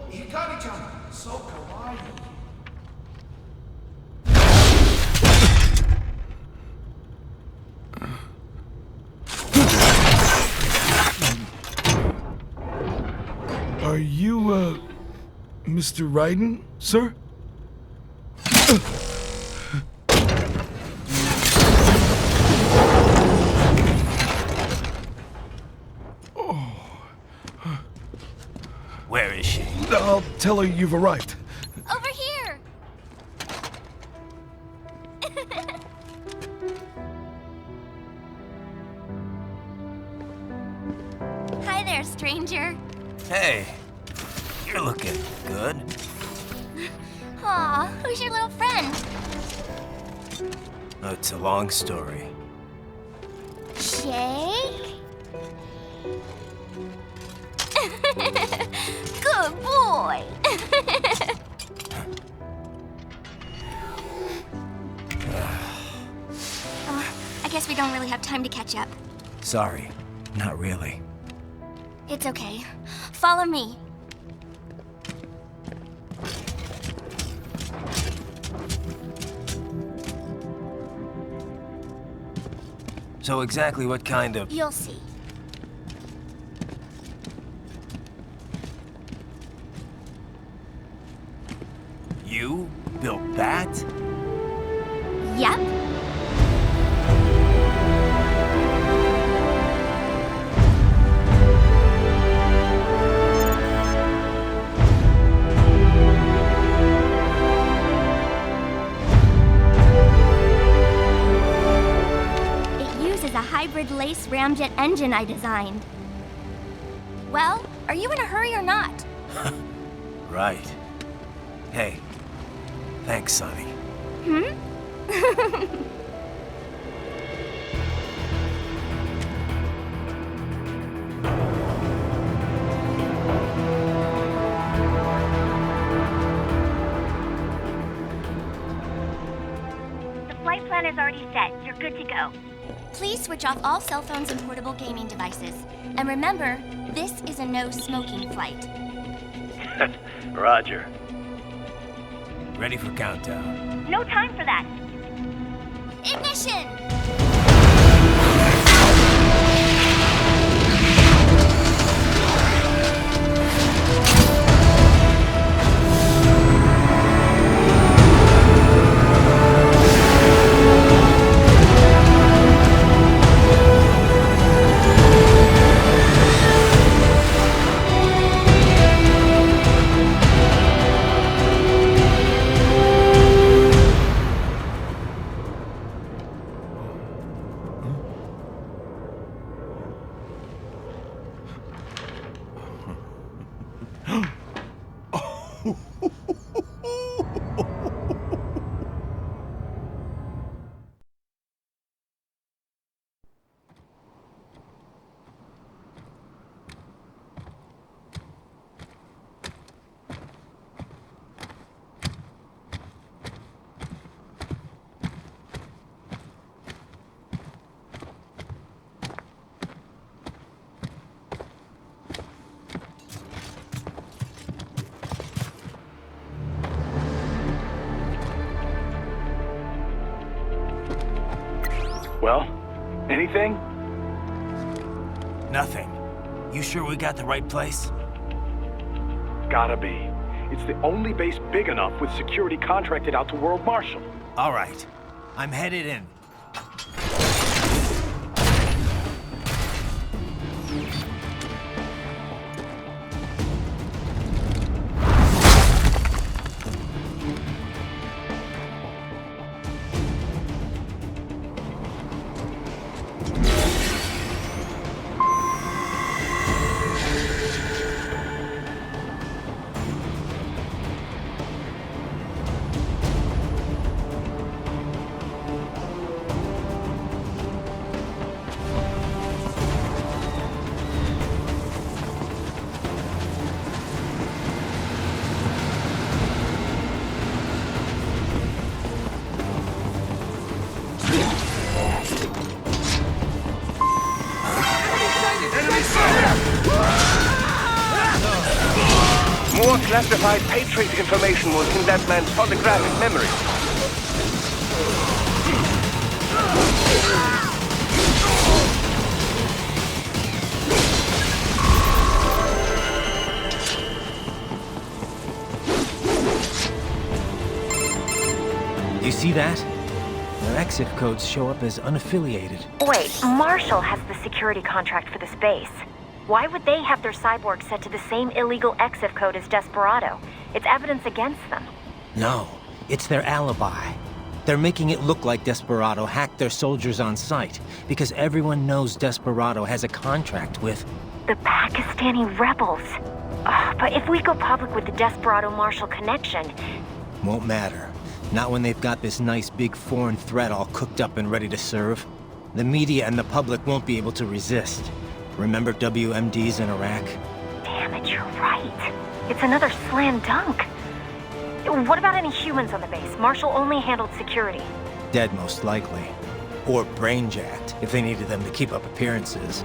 Hikari-chan, so kawaii. Are you, Mr. Raiden, sir? Where is she? I'll tell her you've arrived. Over here! Hi there, stranger. Hey, you're looking good. Aw, who's your little friend? Oh, it's a long story. Shake? Good boy! I guess we don't really have time to catch up. Sorry, not really. It's okay. Follow me. So exactly what kind of... You'll see. You built that? Yep. It uses a hybrid lace ramjet engine I designed. Well, are you in a hurry or not? Right. Hey, thanks, Sonny. Hmm? The flight plan is already set. You're good to go. Please switch off all cell phones and portable gaming devices. And remember, this is a no smoking flight. Roger. Ready for countdown. No time for that. Ignition! Well, anything? Nothing. You sure we got the right place? Gotta be. It's the only base big enough with security contracted out to World Marshal. All right. I'm headed in. More classified Patriot information was in that man's holographic memory. You see that? Their exif codes show up as unaffiliated. Wait, Marshall has the security contract for this base. Why would they have their cyborg set to the same illegal exif code as Desperado? It's evidence against them. No, it's their alibi. They're making it look like Desperado hacked their soldiers on sight, because everyone knows Desperado has a contract with... The Pakistani rebels. But if we go public with the Desperado-Marshall connection... Won't matter. Not when they've got this nice big foreign threat all cooked up and ready to serve. The media and the public won't be able to resist. Remember WMDs in Iraq? Damn it, you're right. It's another slam dunk. What about any humans on the base? Marshall only handled security. Dead, most likely. Or brain-jacked, if they needed them to keep up appearances.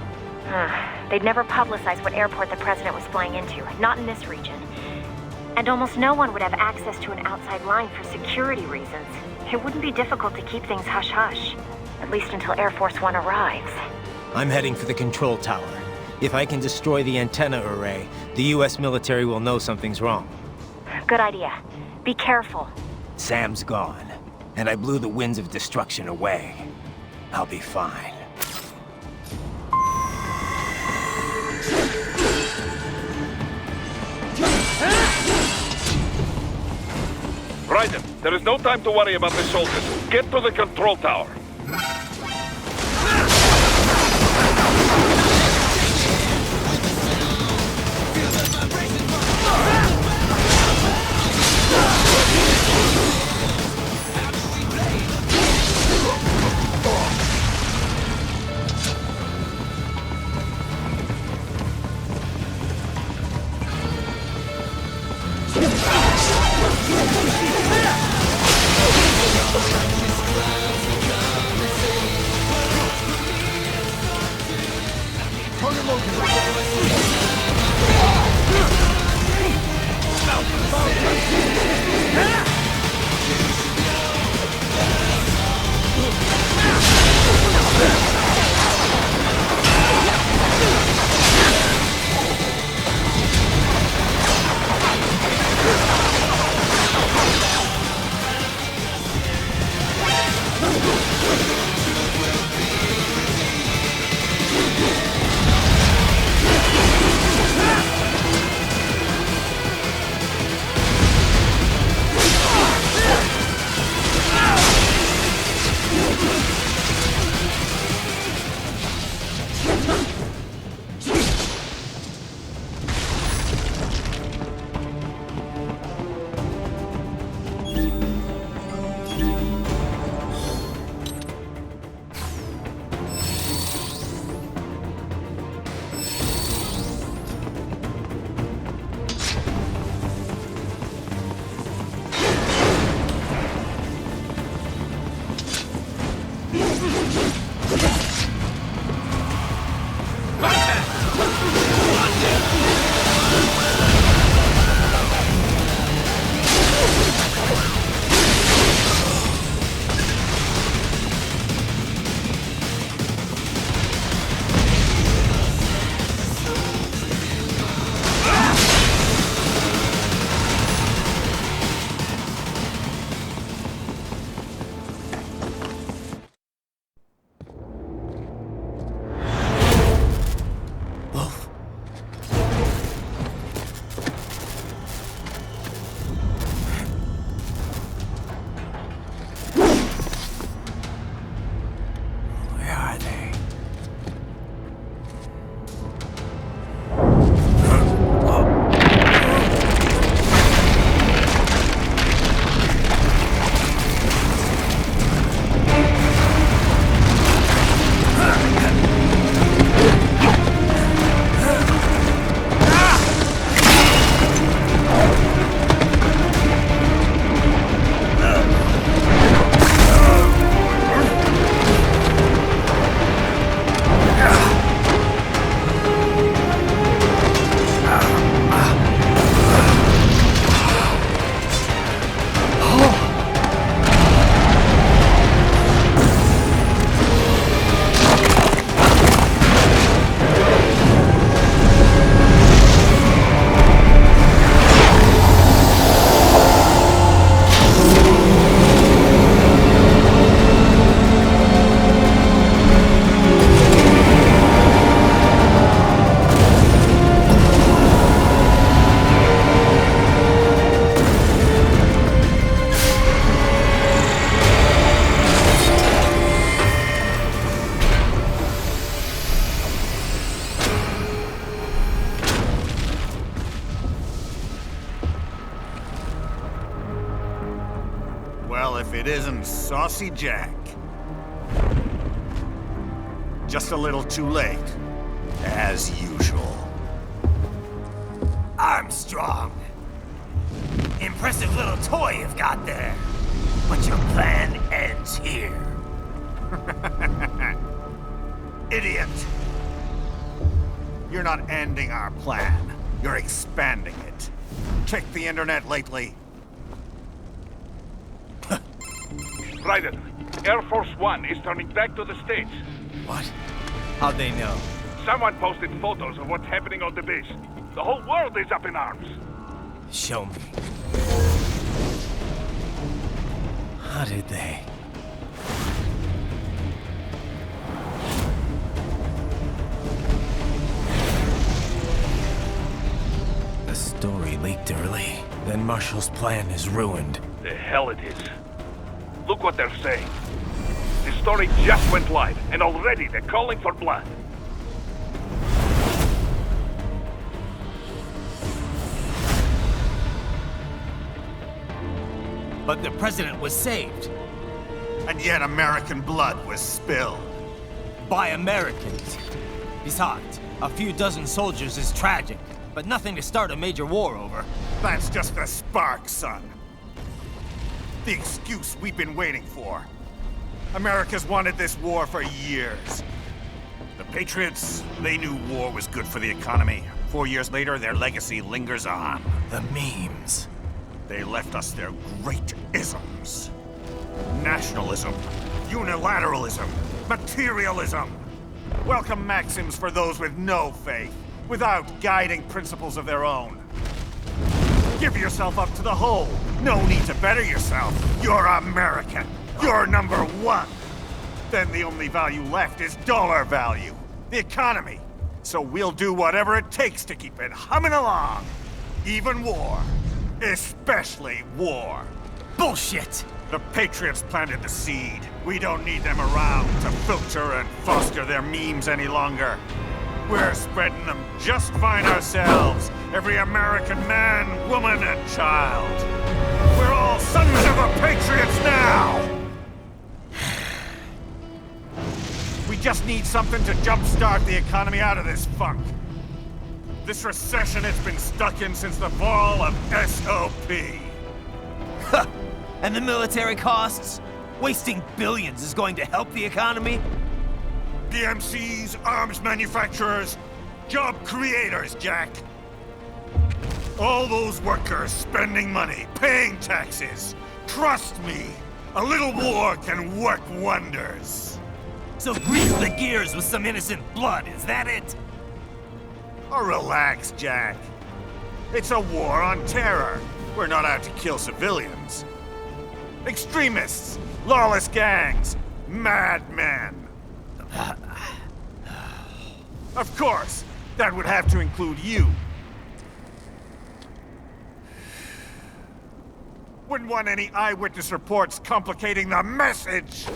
They'd never publicize what airport the president was flying into, not in this region. And almost no one would have access to an outside line for security reasons. It wouldn't be difficult to keep things hush-hush. At least until Air Force One arrives. I'm heading for the control tower. If I can destroy the antenna array, the US military will know something's wrong. Good idea. Be careful. Sam's gone, and I blew the winds of destruction away. I'll be fine. Raiden, there is no time to worry about the soldiers. Get to the control tower. Well, if it isn't Saucy Jack. Just a little too late, as usual. Armstrong! Impressive little toy you've got there. But your plan ends here. Idiot! You're not ending our plan. You're expanding it. Check the internet lately. Raiden, Air Force One is turning back to the States. What? How'd they know? Someone posted photos of what's happening on the base. The whole world is up in arms. Show me. How did they? The story leaked early. Then Marshall's plan is ruined. The hell it is. Look what they're saying. The story just went live, and already they're calling for blood. But the president was saved. And yet American blood was spilled. By Americans. Besides, a few dozen soldiers is tragic, but nothing to start a major war over. That's just the spark, son. The excuse we've been waiting for. America's wanted this war for years. The Patriots, they knew war was good for the economy, 4 years later, their legacy lingers on. The memes. They left us their great isms. Nationalism, unilateralism, materialism. Welcome maxims for those with no faith, without guiding principles of their own. Give yourself up to the whole. No need to better yourself. You're American. You're #1. Then the only value left is dollar value. The economy. So we'll do whatever it takes to keep it humming along. Even war. Especially war. Bullshit! The Patriots planted the seed. We don't need them around to filter and foster their memes any longer. We're spreading them just fine ourselves. Every American man, woman, and child. We're all sons of the Patriots now! We just need something to jumpstart the economy out of this funk. This recession it's been stuck in since the fall of SOP. Huh. And the military costs? Wasting billions is going to help the economy? PMCs, arms manufacturers, job creators, Jack. All those workers spending money, paying taxes. Trust me, a little war can work wonders. So grease the gears with some innocent blood, is that it? Oh, relax, Jack. It's a war on terror. We're not out to kill civilians. Extremists, lawless gangs, madmen. Of course, that would have to include you. Wouldn't want any eyewitness reports complicating the message.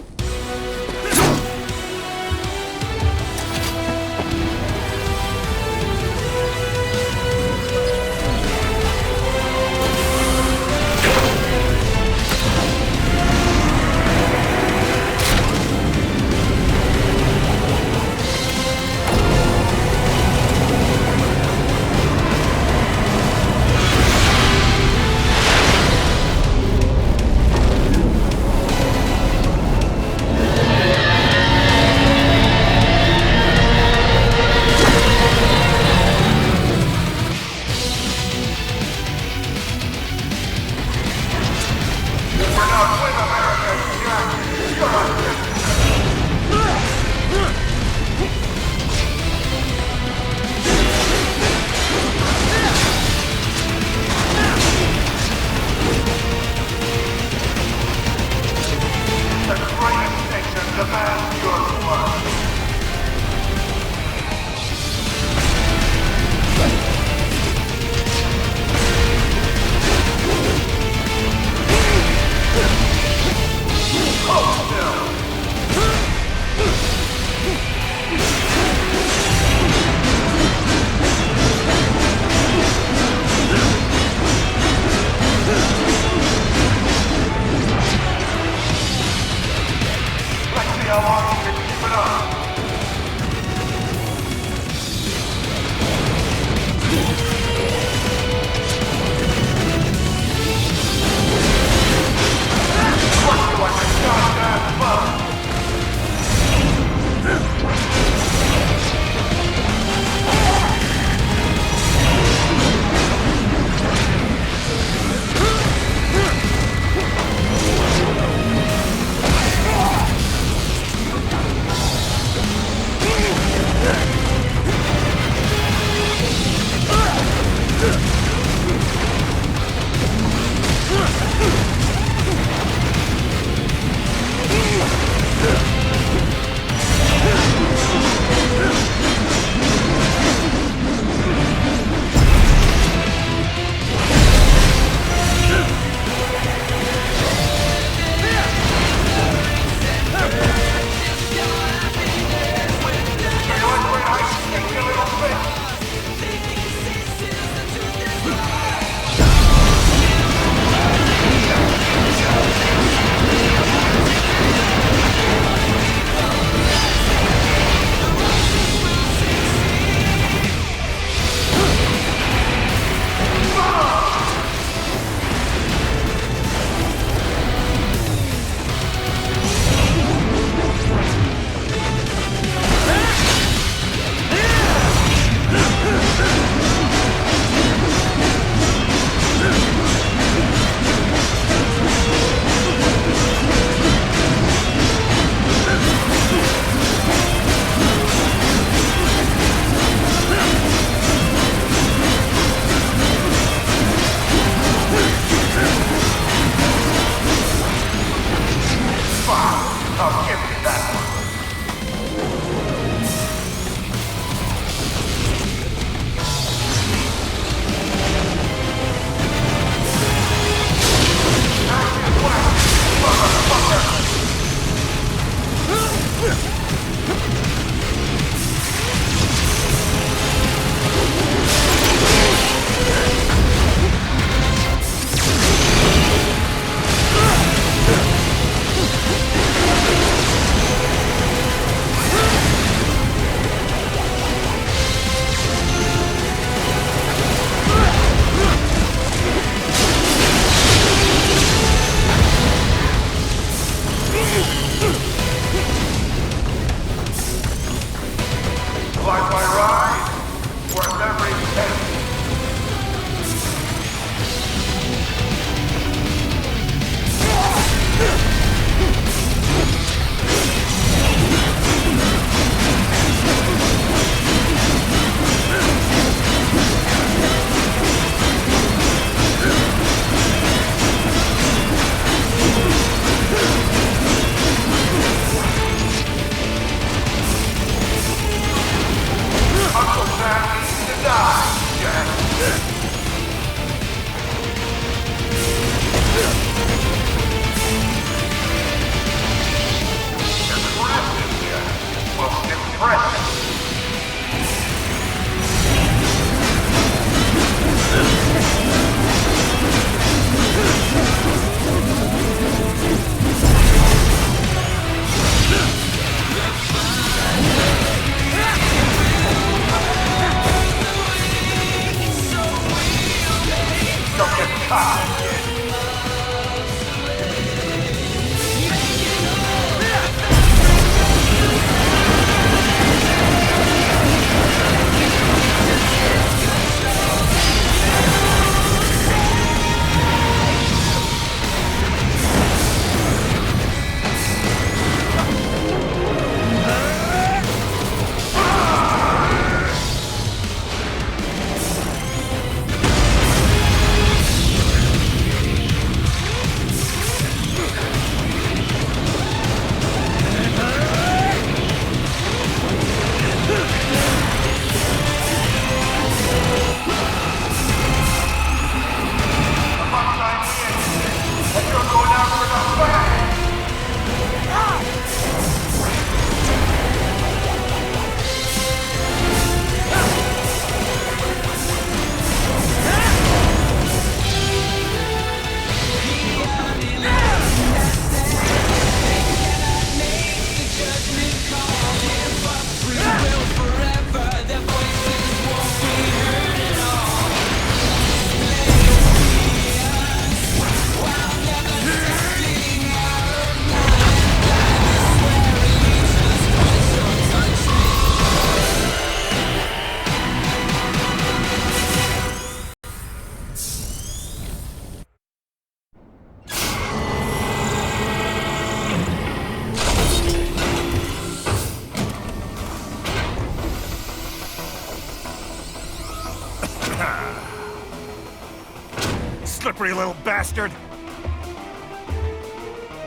slippery little bastard!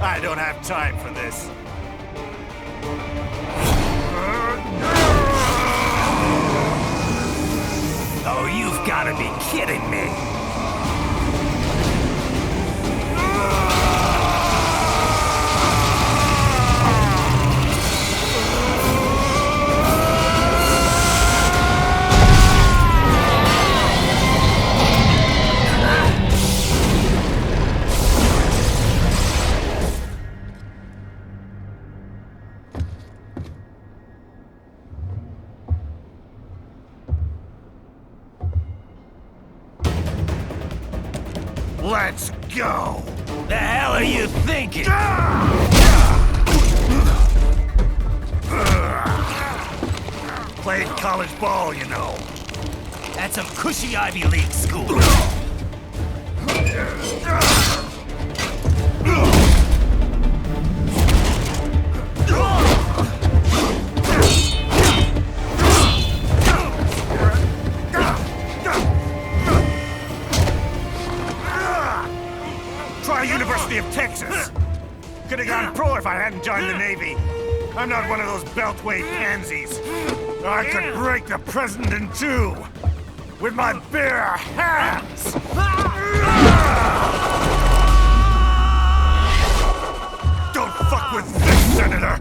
I don't have time for this. Oh, you've gotta be kidding me! Let's go! The hell are you thinking? Played college ball, you know. That's some cushy Ivy League school. Try University of Texas. Could have gone pro if I hadn't joined the Navy. I'm not one of those beltway pansies. I could break the president in two with my bare hands. Don't fuck with this, Senator.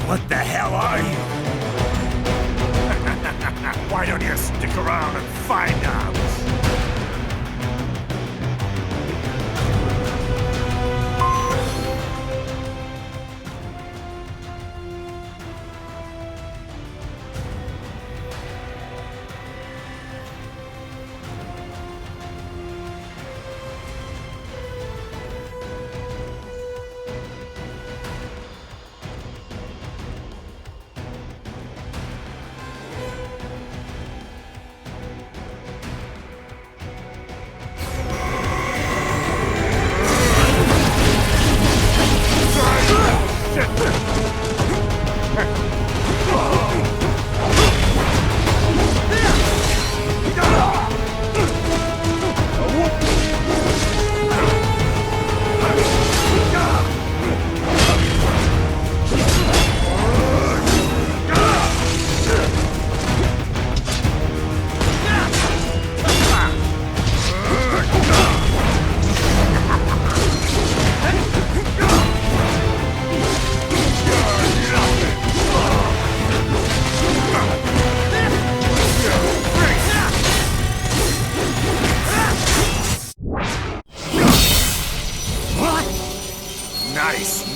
What the hell are you? Why don't you stick around and find out?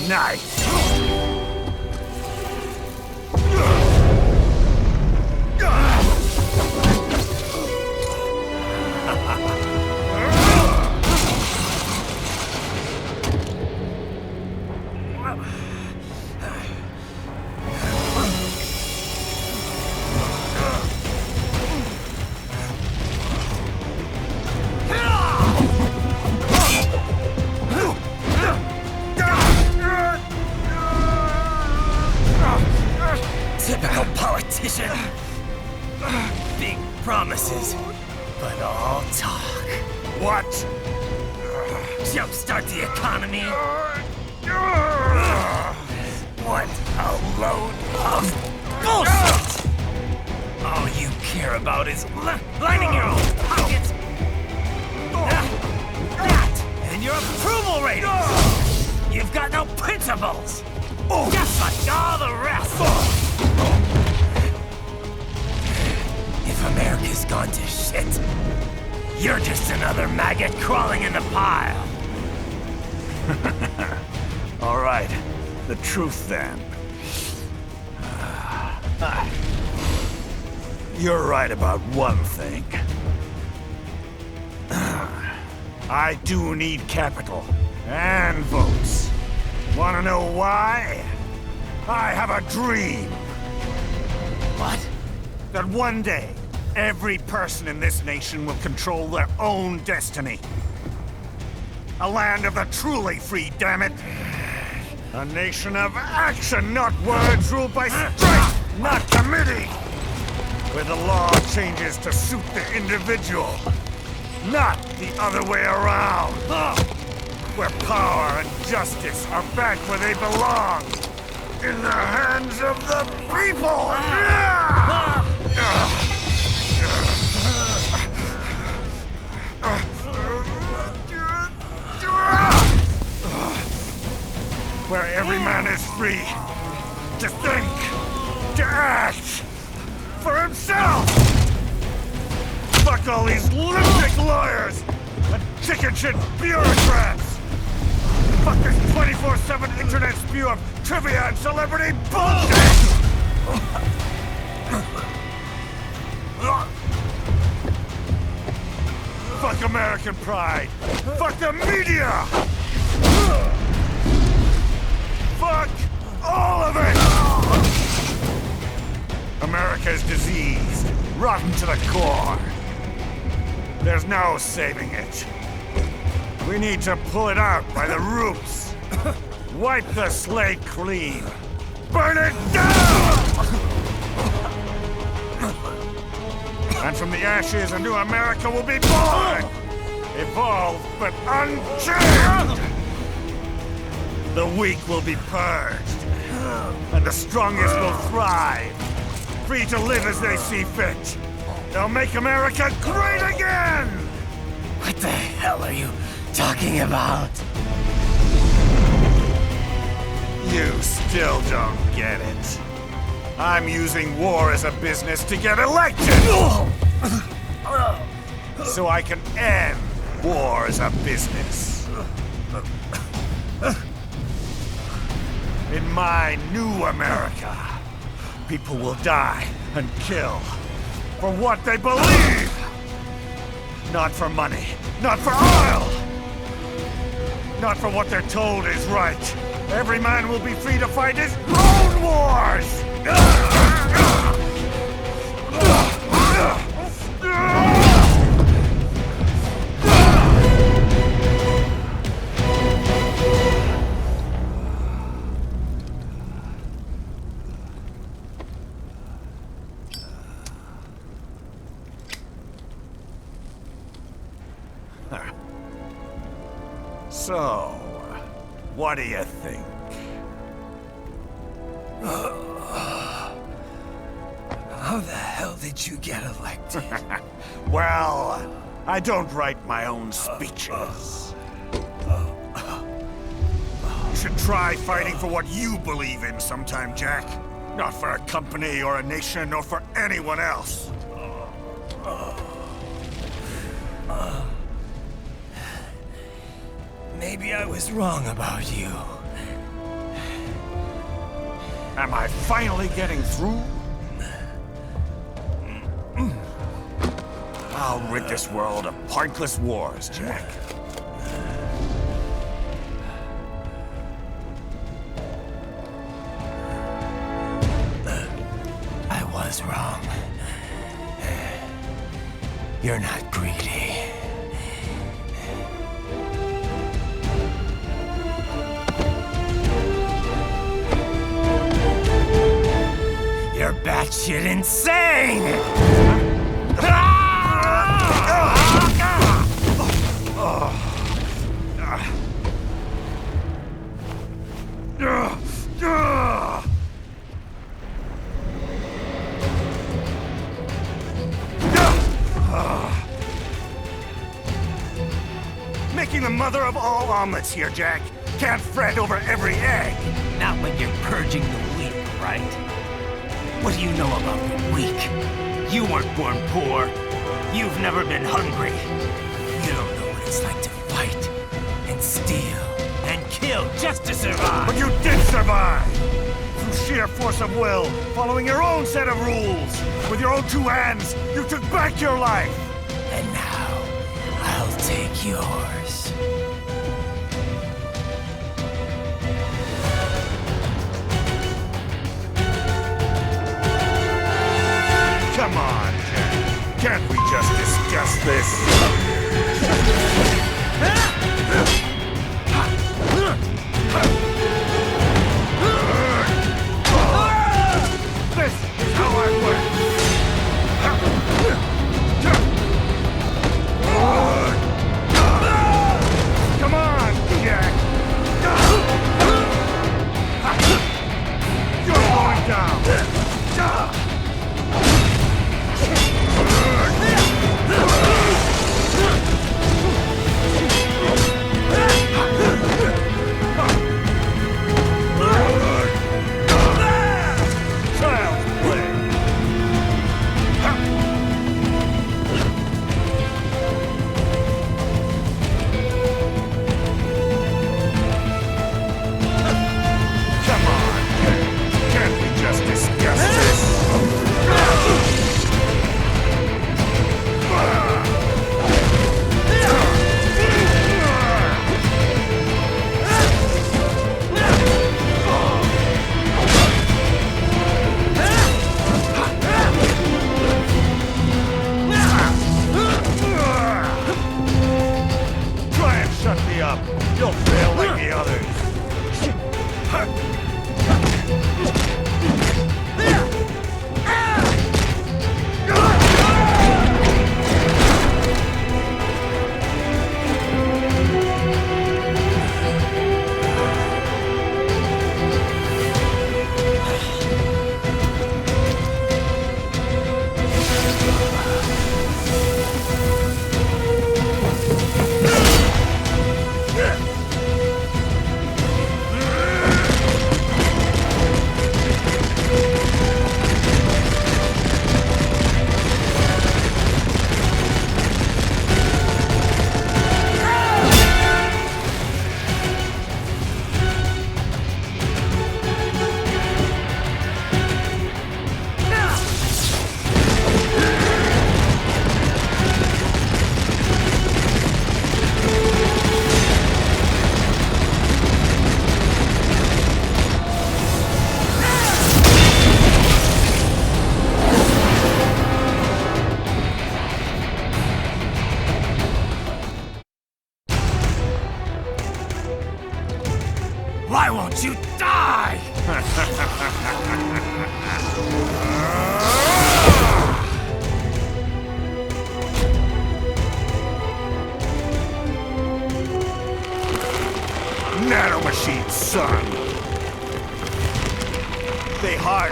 Nice. Typical politician. Big promises, but all talk. What? Jumpstart the economy. What a load of bullshit! All you care about is lining your own pockets. That and your approval ratings. You've got no principles. Just like all the rest. If America's gone to shit, you're just another maggot crawling in the pile. All right, the truth then. You're right about one thing. I do need capital and votes. Wanna know why? I have a dream. What? That one day, every person in this nation will control their own destiny. A land of the truly free, damn it. A nation of action, not words, ruled by strength, not committee. Where the law changes to suit the individual, not the other way around. Where power and justice are back where they belong. In the hands of the people! Where every man is free to think, to act for himself! Fuck all these lunatic lawyers and chicken shit bureaucrats! Fuck this 24/7 internet spew of trivia and celebrity bullshit! Fuck American pride! Fuck the media! Fuck all of it! America's diseased, rotten to the core. There's no saving it. We need to pull it out by the roots. Wipe the slate clean. Burn it down! And from the ashes, a new America will be born! Evolved, but unchained! The weak will be purged, and the strongest will thrive, free to live as they see fit. They'll make America great again! What the hell are you talking about? You still don't get it. I'm using war as a business to get elected! So I can end war as a business. In my new America, people will die and kill for what they believe! Not for money, not for oil! Not for what they're told is right. Every man will be free to fight his own wars! So, what do you think? How the hell did you get elected? Well, I don't write my own speeches. You should try fighting for what you believe in sometime, Jack. Not for a company or a nation or for anyone else. Maybe I was wrong about you. Am I finally getting through? I'll rid this world of pointless wars, Jack. I was wrong. You're not greedy. You're batshit insane! Making the mother of all omelets here, Jack. Can't fret over every egg. Not when you're purging the weak, right? What do you know about the weak? You weren't born poor. You've never been hungry. You don't know what it's like to fight, and steal, and kill just to survive. But you did survive! Through sheer force of will, following your own set of rules. With your own two hands, you took back your life. And now, I'll take yours. Come on, Jack. Can't we just discuss this?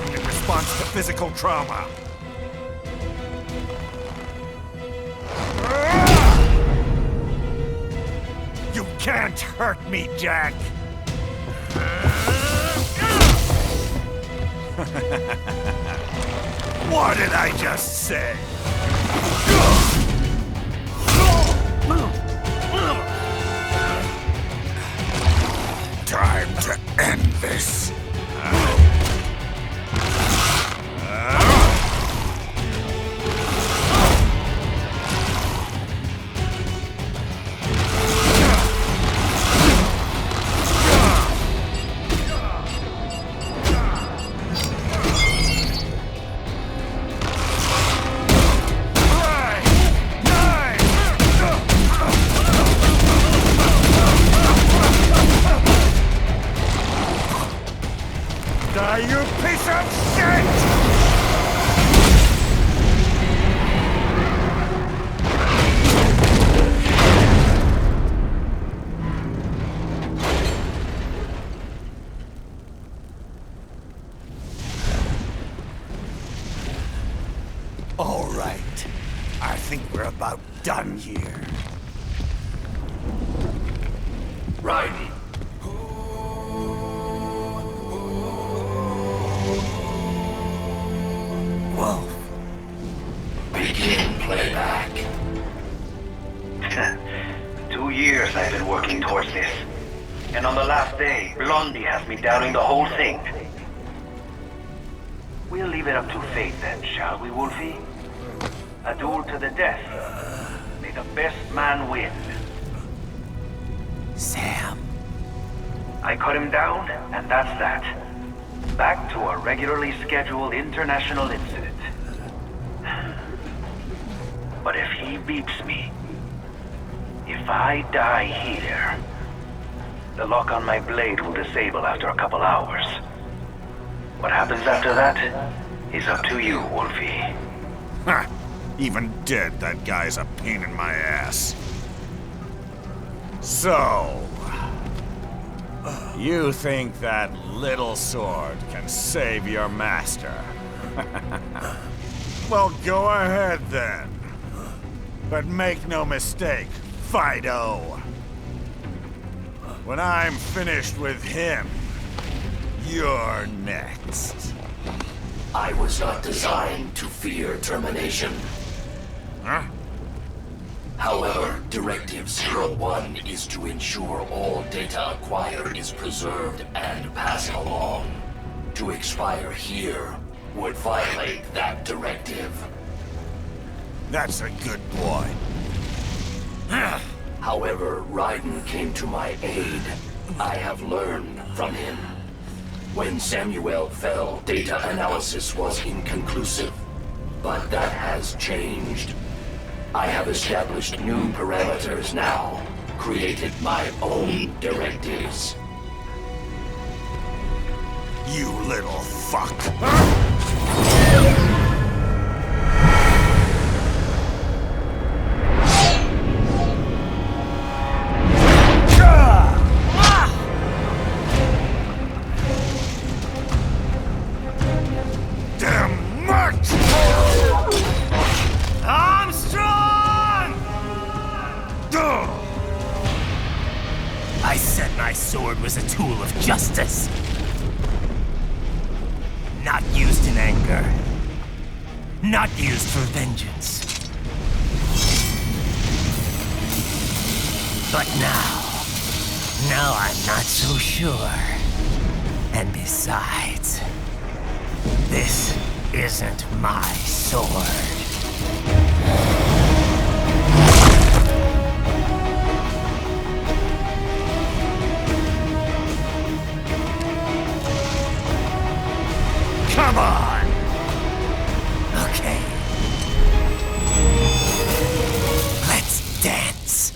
mind in response to physical trauma. You can't hurt me, Jack! What did I just say? Time to end this. Die, you piece of shit! All right. I think we're about done here. Raiden. Wolf. Begin playback. 2 years I've been working towards this. And on the last day, Blondie has me doubting the whole thing. We'll leave it up to fate then, shall we, Wolfie? A duel to the death. May the best man win. Sam. I cut him down, and that's that. Back to a regularly scheduled international incident. But if he beats me, if I die here, the lock on my blade will disable after a couple hours. What happens after that is up to you, Wolfie. Ha! Even dead, that guy's a pain in my ass. So... you think that little sword can save your master? Well, go ahead then. But make no mistake, Fido. When I'm finished with him, you're next. I was not designed to fear termination. Huh? However, Directive 01 is to ensure all data acquired is preserved and passed along. To expire here would violate that directive. That's a good boy. However, Raiden came to my aid. I have learned from him. When Samuel fell, data analysis was inconclusive. But that has changed. I have established new parameters now, created my own directives. You little fuck. Damn much! Armstrong! I said my sword was a tool of justice. Not used in anger. Not used for vengeance. But now I'm not so sure. And besides, this isn't my sword. Come on! Okay. Let's dance.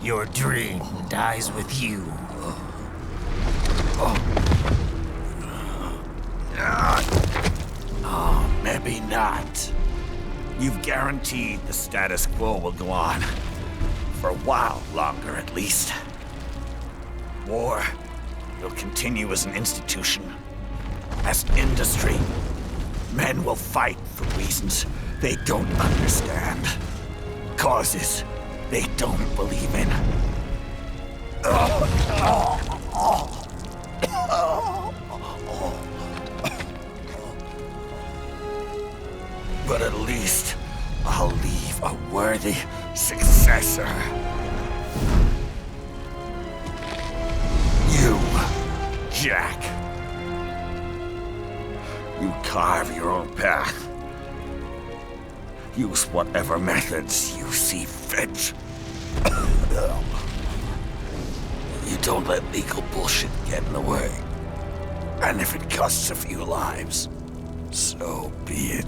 Your dream dies with you. Oh, maybe not. You've guaranteed the status quo will go on. For a while longer, at least. War will continue as an institution, as an industry. Men will fight for reasons they don't understand. Causes they don't believe in. But at least I'll leave a worthy successor. You, Jack. You carve your own path. Use whatever methods you see fit. You don't let legal bullshit get in the way. And if it costs a few lives, so be it.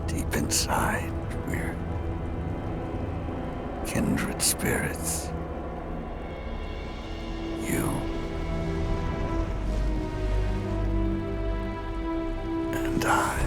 Deep inside, we're kindred spirits. You and I.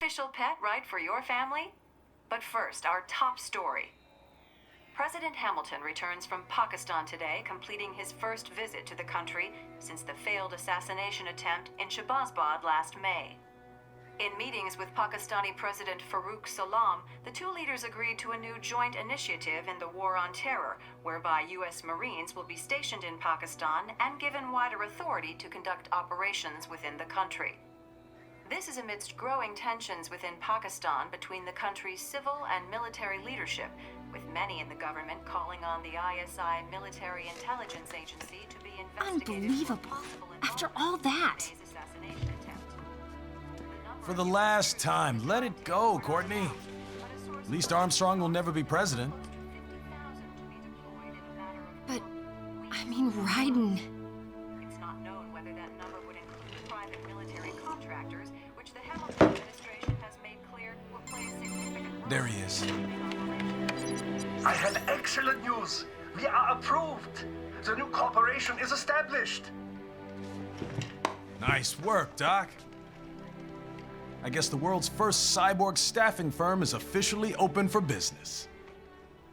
Official pet right for your family? But first, our top story. President Hamilton returns from Pakistan today, completing his first visit to the country since the failed assassination attempt in Shahbazbad last May. In meetings with Pakistani President Farooq Salam, the two leaders agreed to a new joint initiative in the war on terror, whereby U.S. Marines will be stationed in Pakistan and given wider authority to conduct operations within the country. This is amidst growing tensions within Pakistan between the country's civil and military leadership, with many in the government calling on the ISI military intelligence agency to be investigated. Unbelievable. After all that. For the last time, let it go, Courtney. At least Armstrong will never be president. But, I mean, Raiden. It's not known whether that number would include private military contractors, which the Hamilton administration has made clear will play a significant role. There he is. I have excellent news. We are approved. The new corporation is established. Nice work, Doc. I guess the world's first cyborg staffing firm is officially open for business.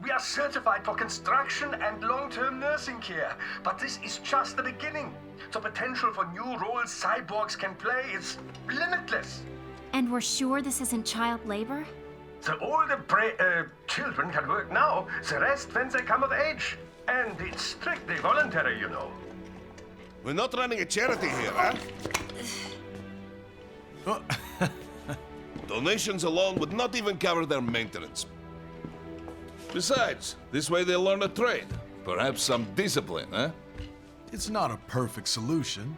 We are certified for construction and long-term nursing care, but this is just the beginning. The potential for new roles cyborgs can play is limitless. And we're sure this isn't child labor? The older children can work now, the rest when they come of age. And it's strictly voluntary, you know. We're not running a charity here, huh? Donations alone would not even cover their maintenance. Besides, this way they'll learn a trade. Perhaps some discipline, huh? It's not a perfect solution.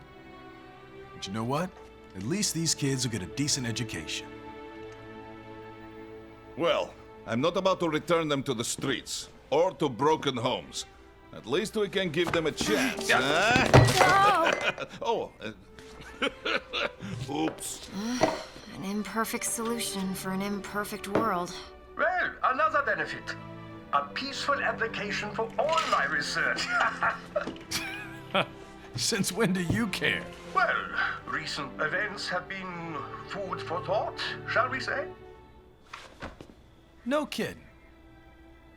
But you know what? At least these kids will get a decent education. Well, I'm not about to return them to the streets or to broken homes. At least we can give them a chance, huh? Oh, oops. An imperfect solution for an imperfect world. Well, another benefit. A peaceful application for all my research. Since when do you care? Well, recent events have been food for thought, shall we say? No kidding.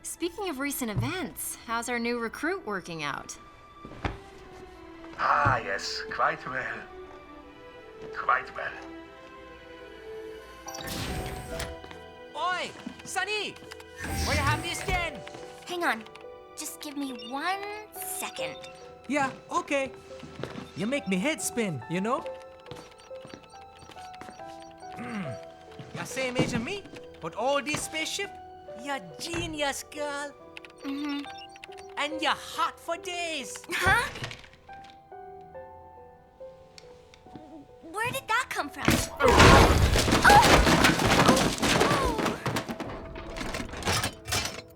Speaking of recent events, how's our new recruit working out? Ah, Ah, yes, quite well. Quite well. Oi! Sonny! Where you have this then? Hang on. Just give me 1 second. Yeah, okay. You make me head spin, you know? You're same age as me, but all this spaceship, you're genius, girl. Mm-hmm. And you're hot for days. Huh? Where did that come from?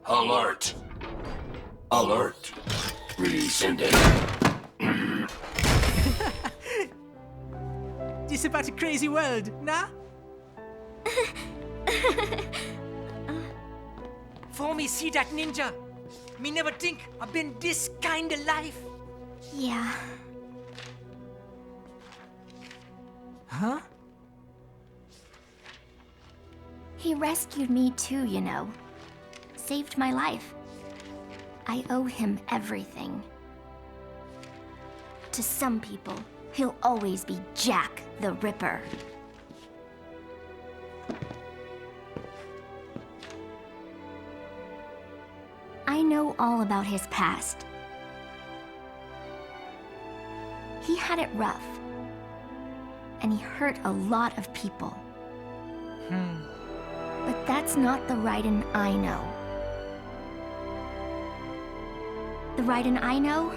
Alert! Alert! Rescinding. This is about a crazy world, nah? For me see that ninja, me never think I've been this kind of life. Yeah. Huh? He rescued me too, you know. Saved my life. I owe him everything. To some people, he'll always be Jack the Ripper. I know all about his past. He had it rough. And he hurt a lot of people. But that's not the Raiden I know. The Raiden I know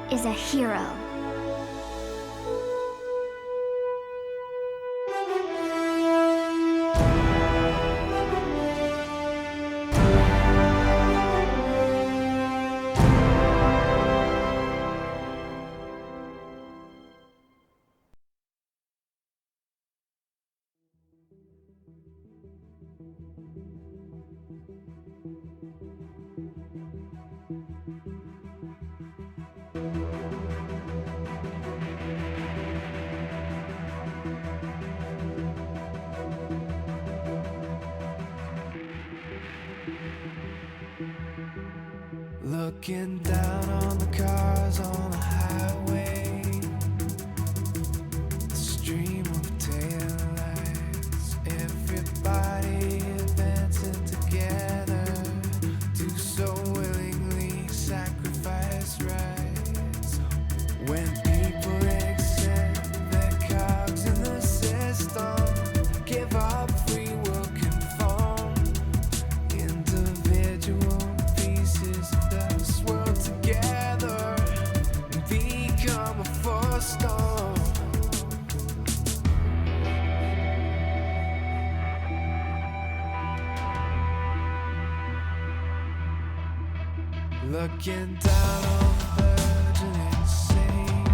is a hero. Looking down on the cars on the highway, the stream of taillights, everybody advancing together to so willingly sacrifice rights. When people accept their cogs in the system, give up free will conform, individual pieces swirl together and become a force storm. Looking down on the virgin insane,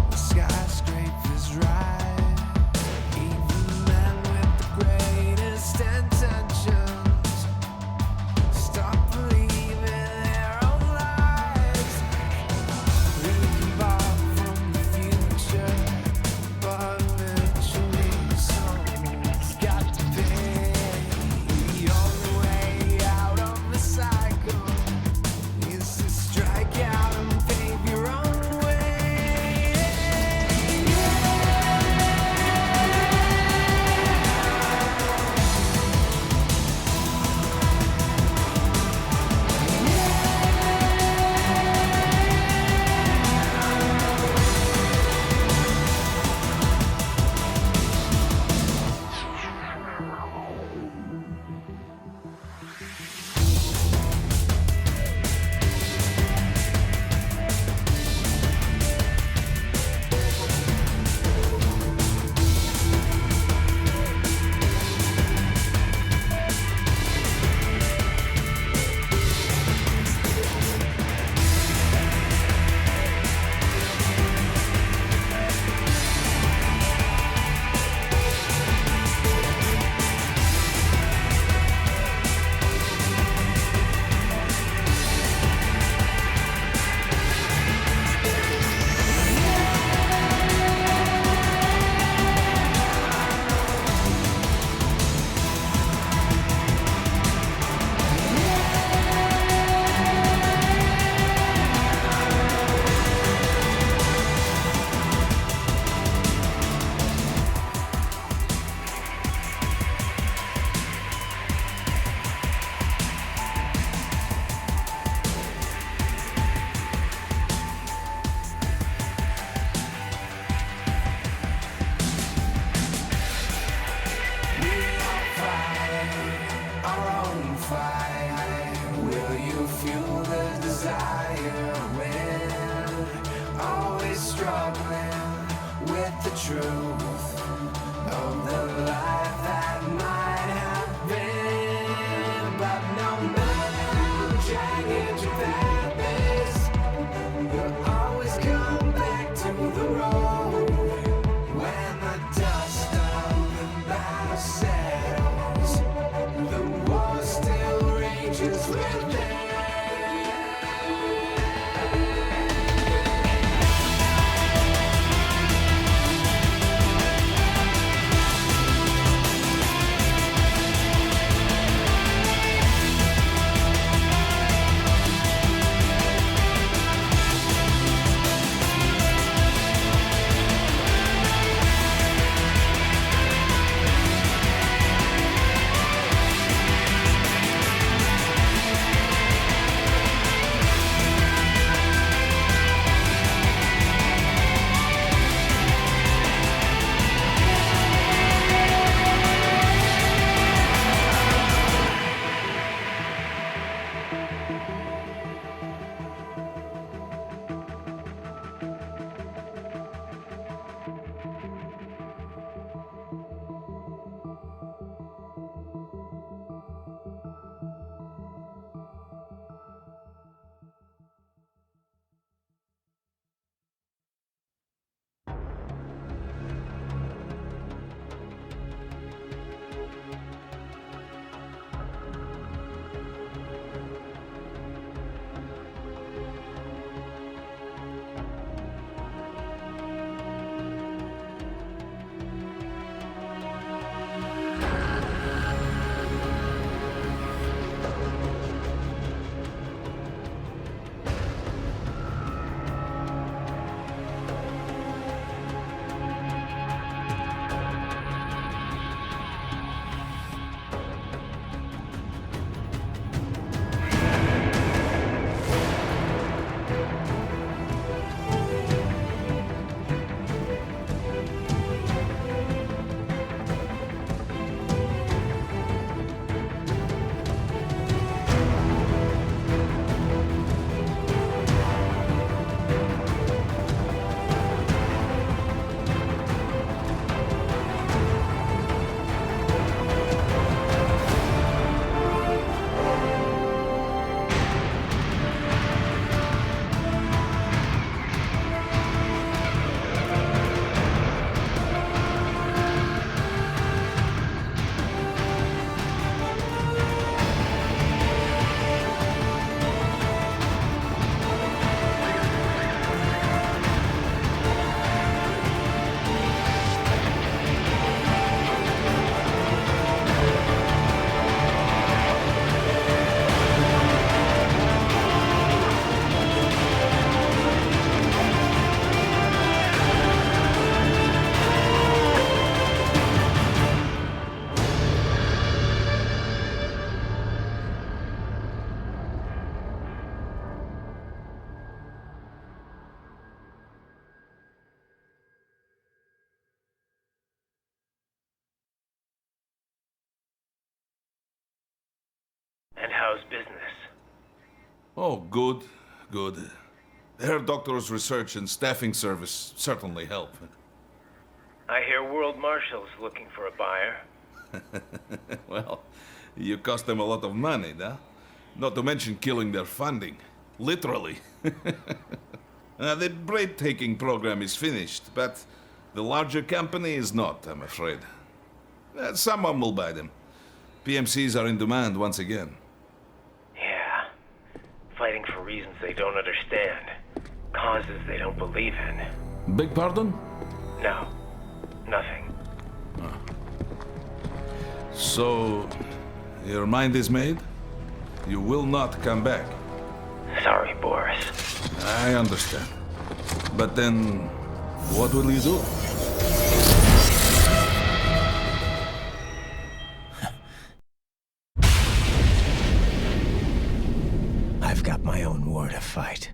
the skyscrapers rise, even men with the greatest intentions stop believing their own lies. We can borrow from the future, but eventually someone's got to pay. The only way out of the cycle is And how's business? Oh, good, good. Herr Doctor's research and staffing service certainly help. I hear World Marshal's looking for a buyer. Well, you cost them a lot of money, huh? Not to mention killing their funding. Literally. The breathtaking program is finished, but the larger company is not, I'm afraid. Someone will buy them. PMCs are in demand once again. Yeah. Fighting for reasons they don't understand. Causes they don't believe in. Beg pardon? No. Nothing. So, your mind is made? You will not come back. Sorry, Boris. I understand. But then, what will you do? I've got my own war to fight.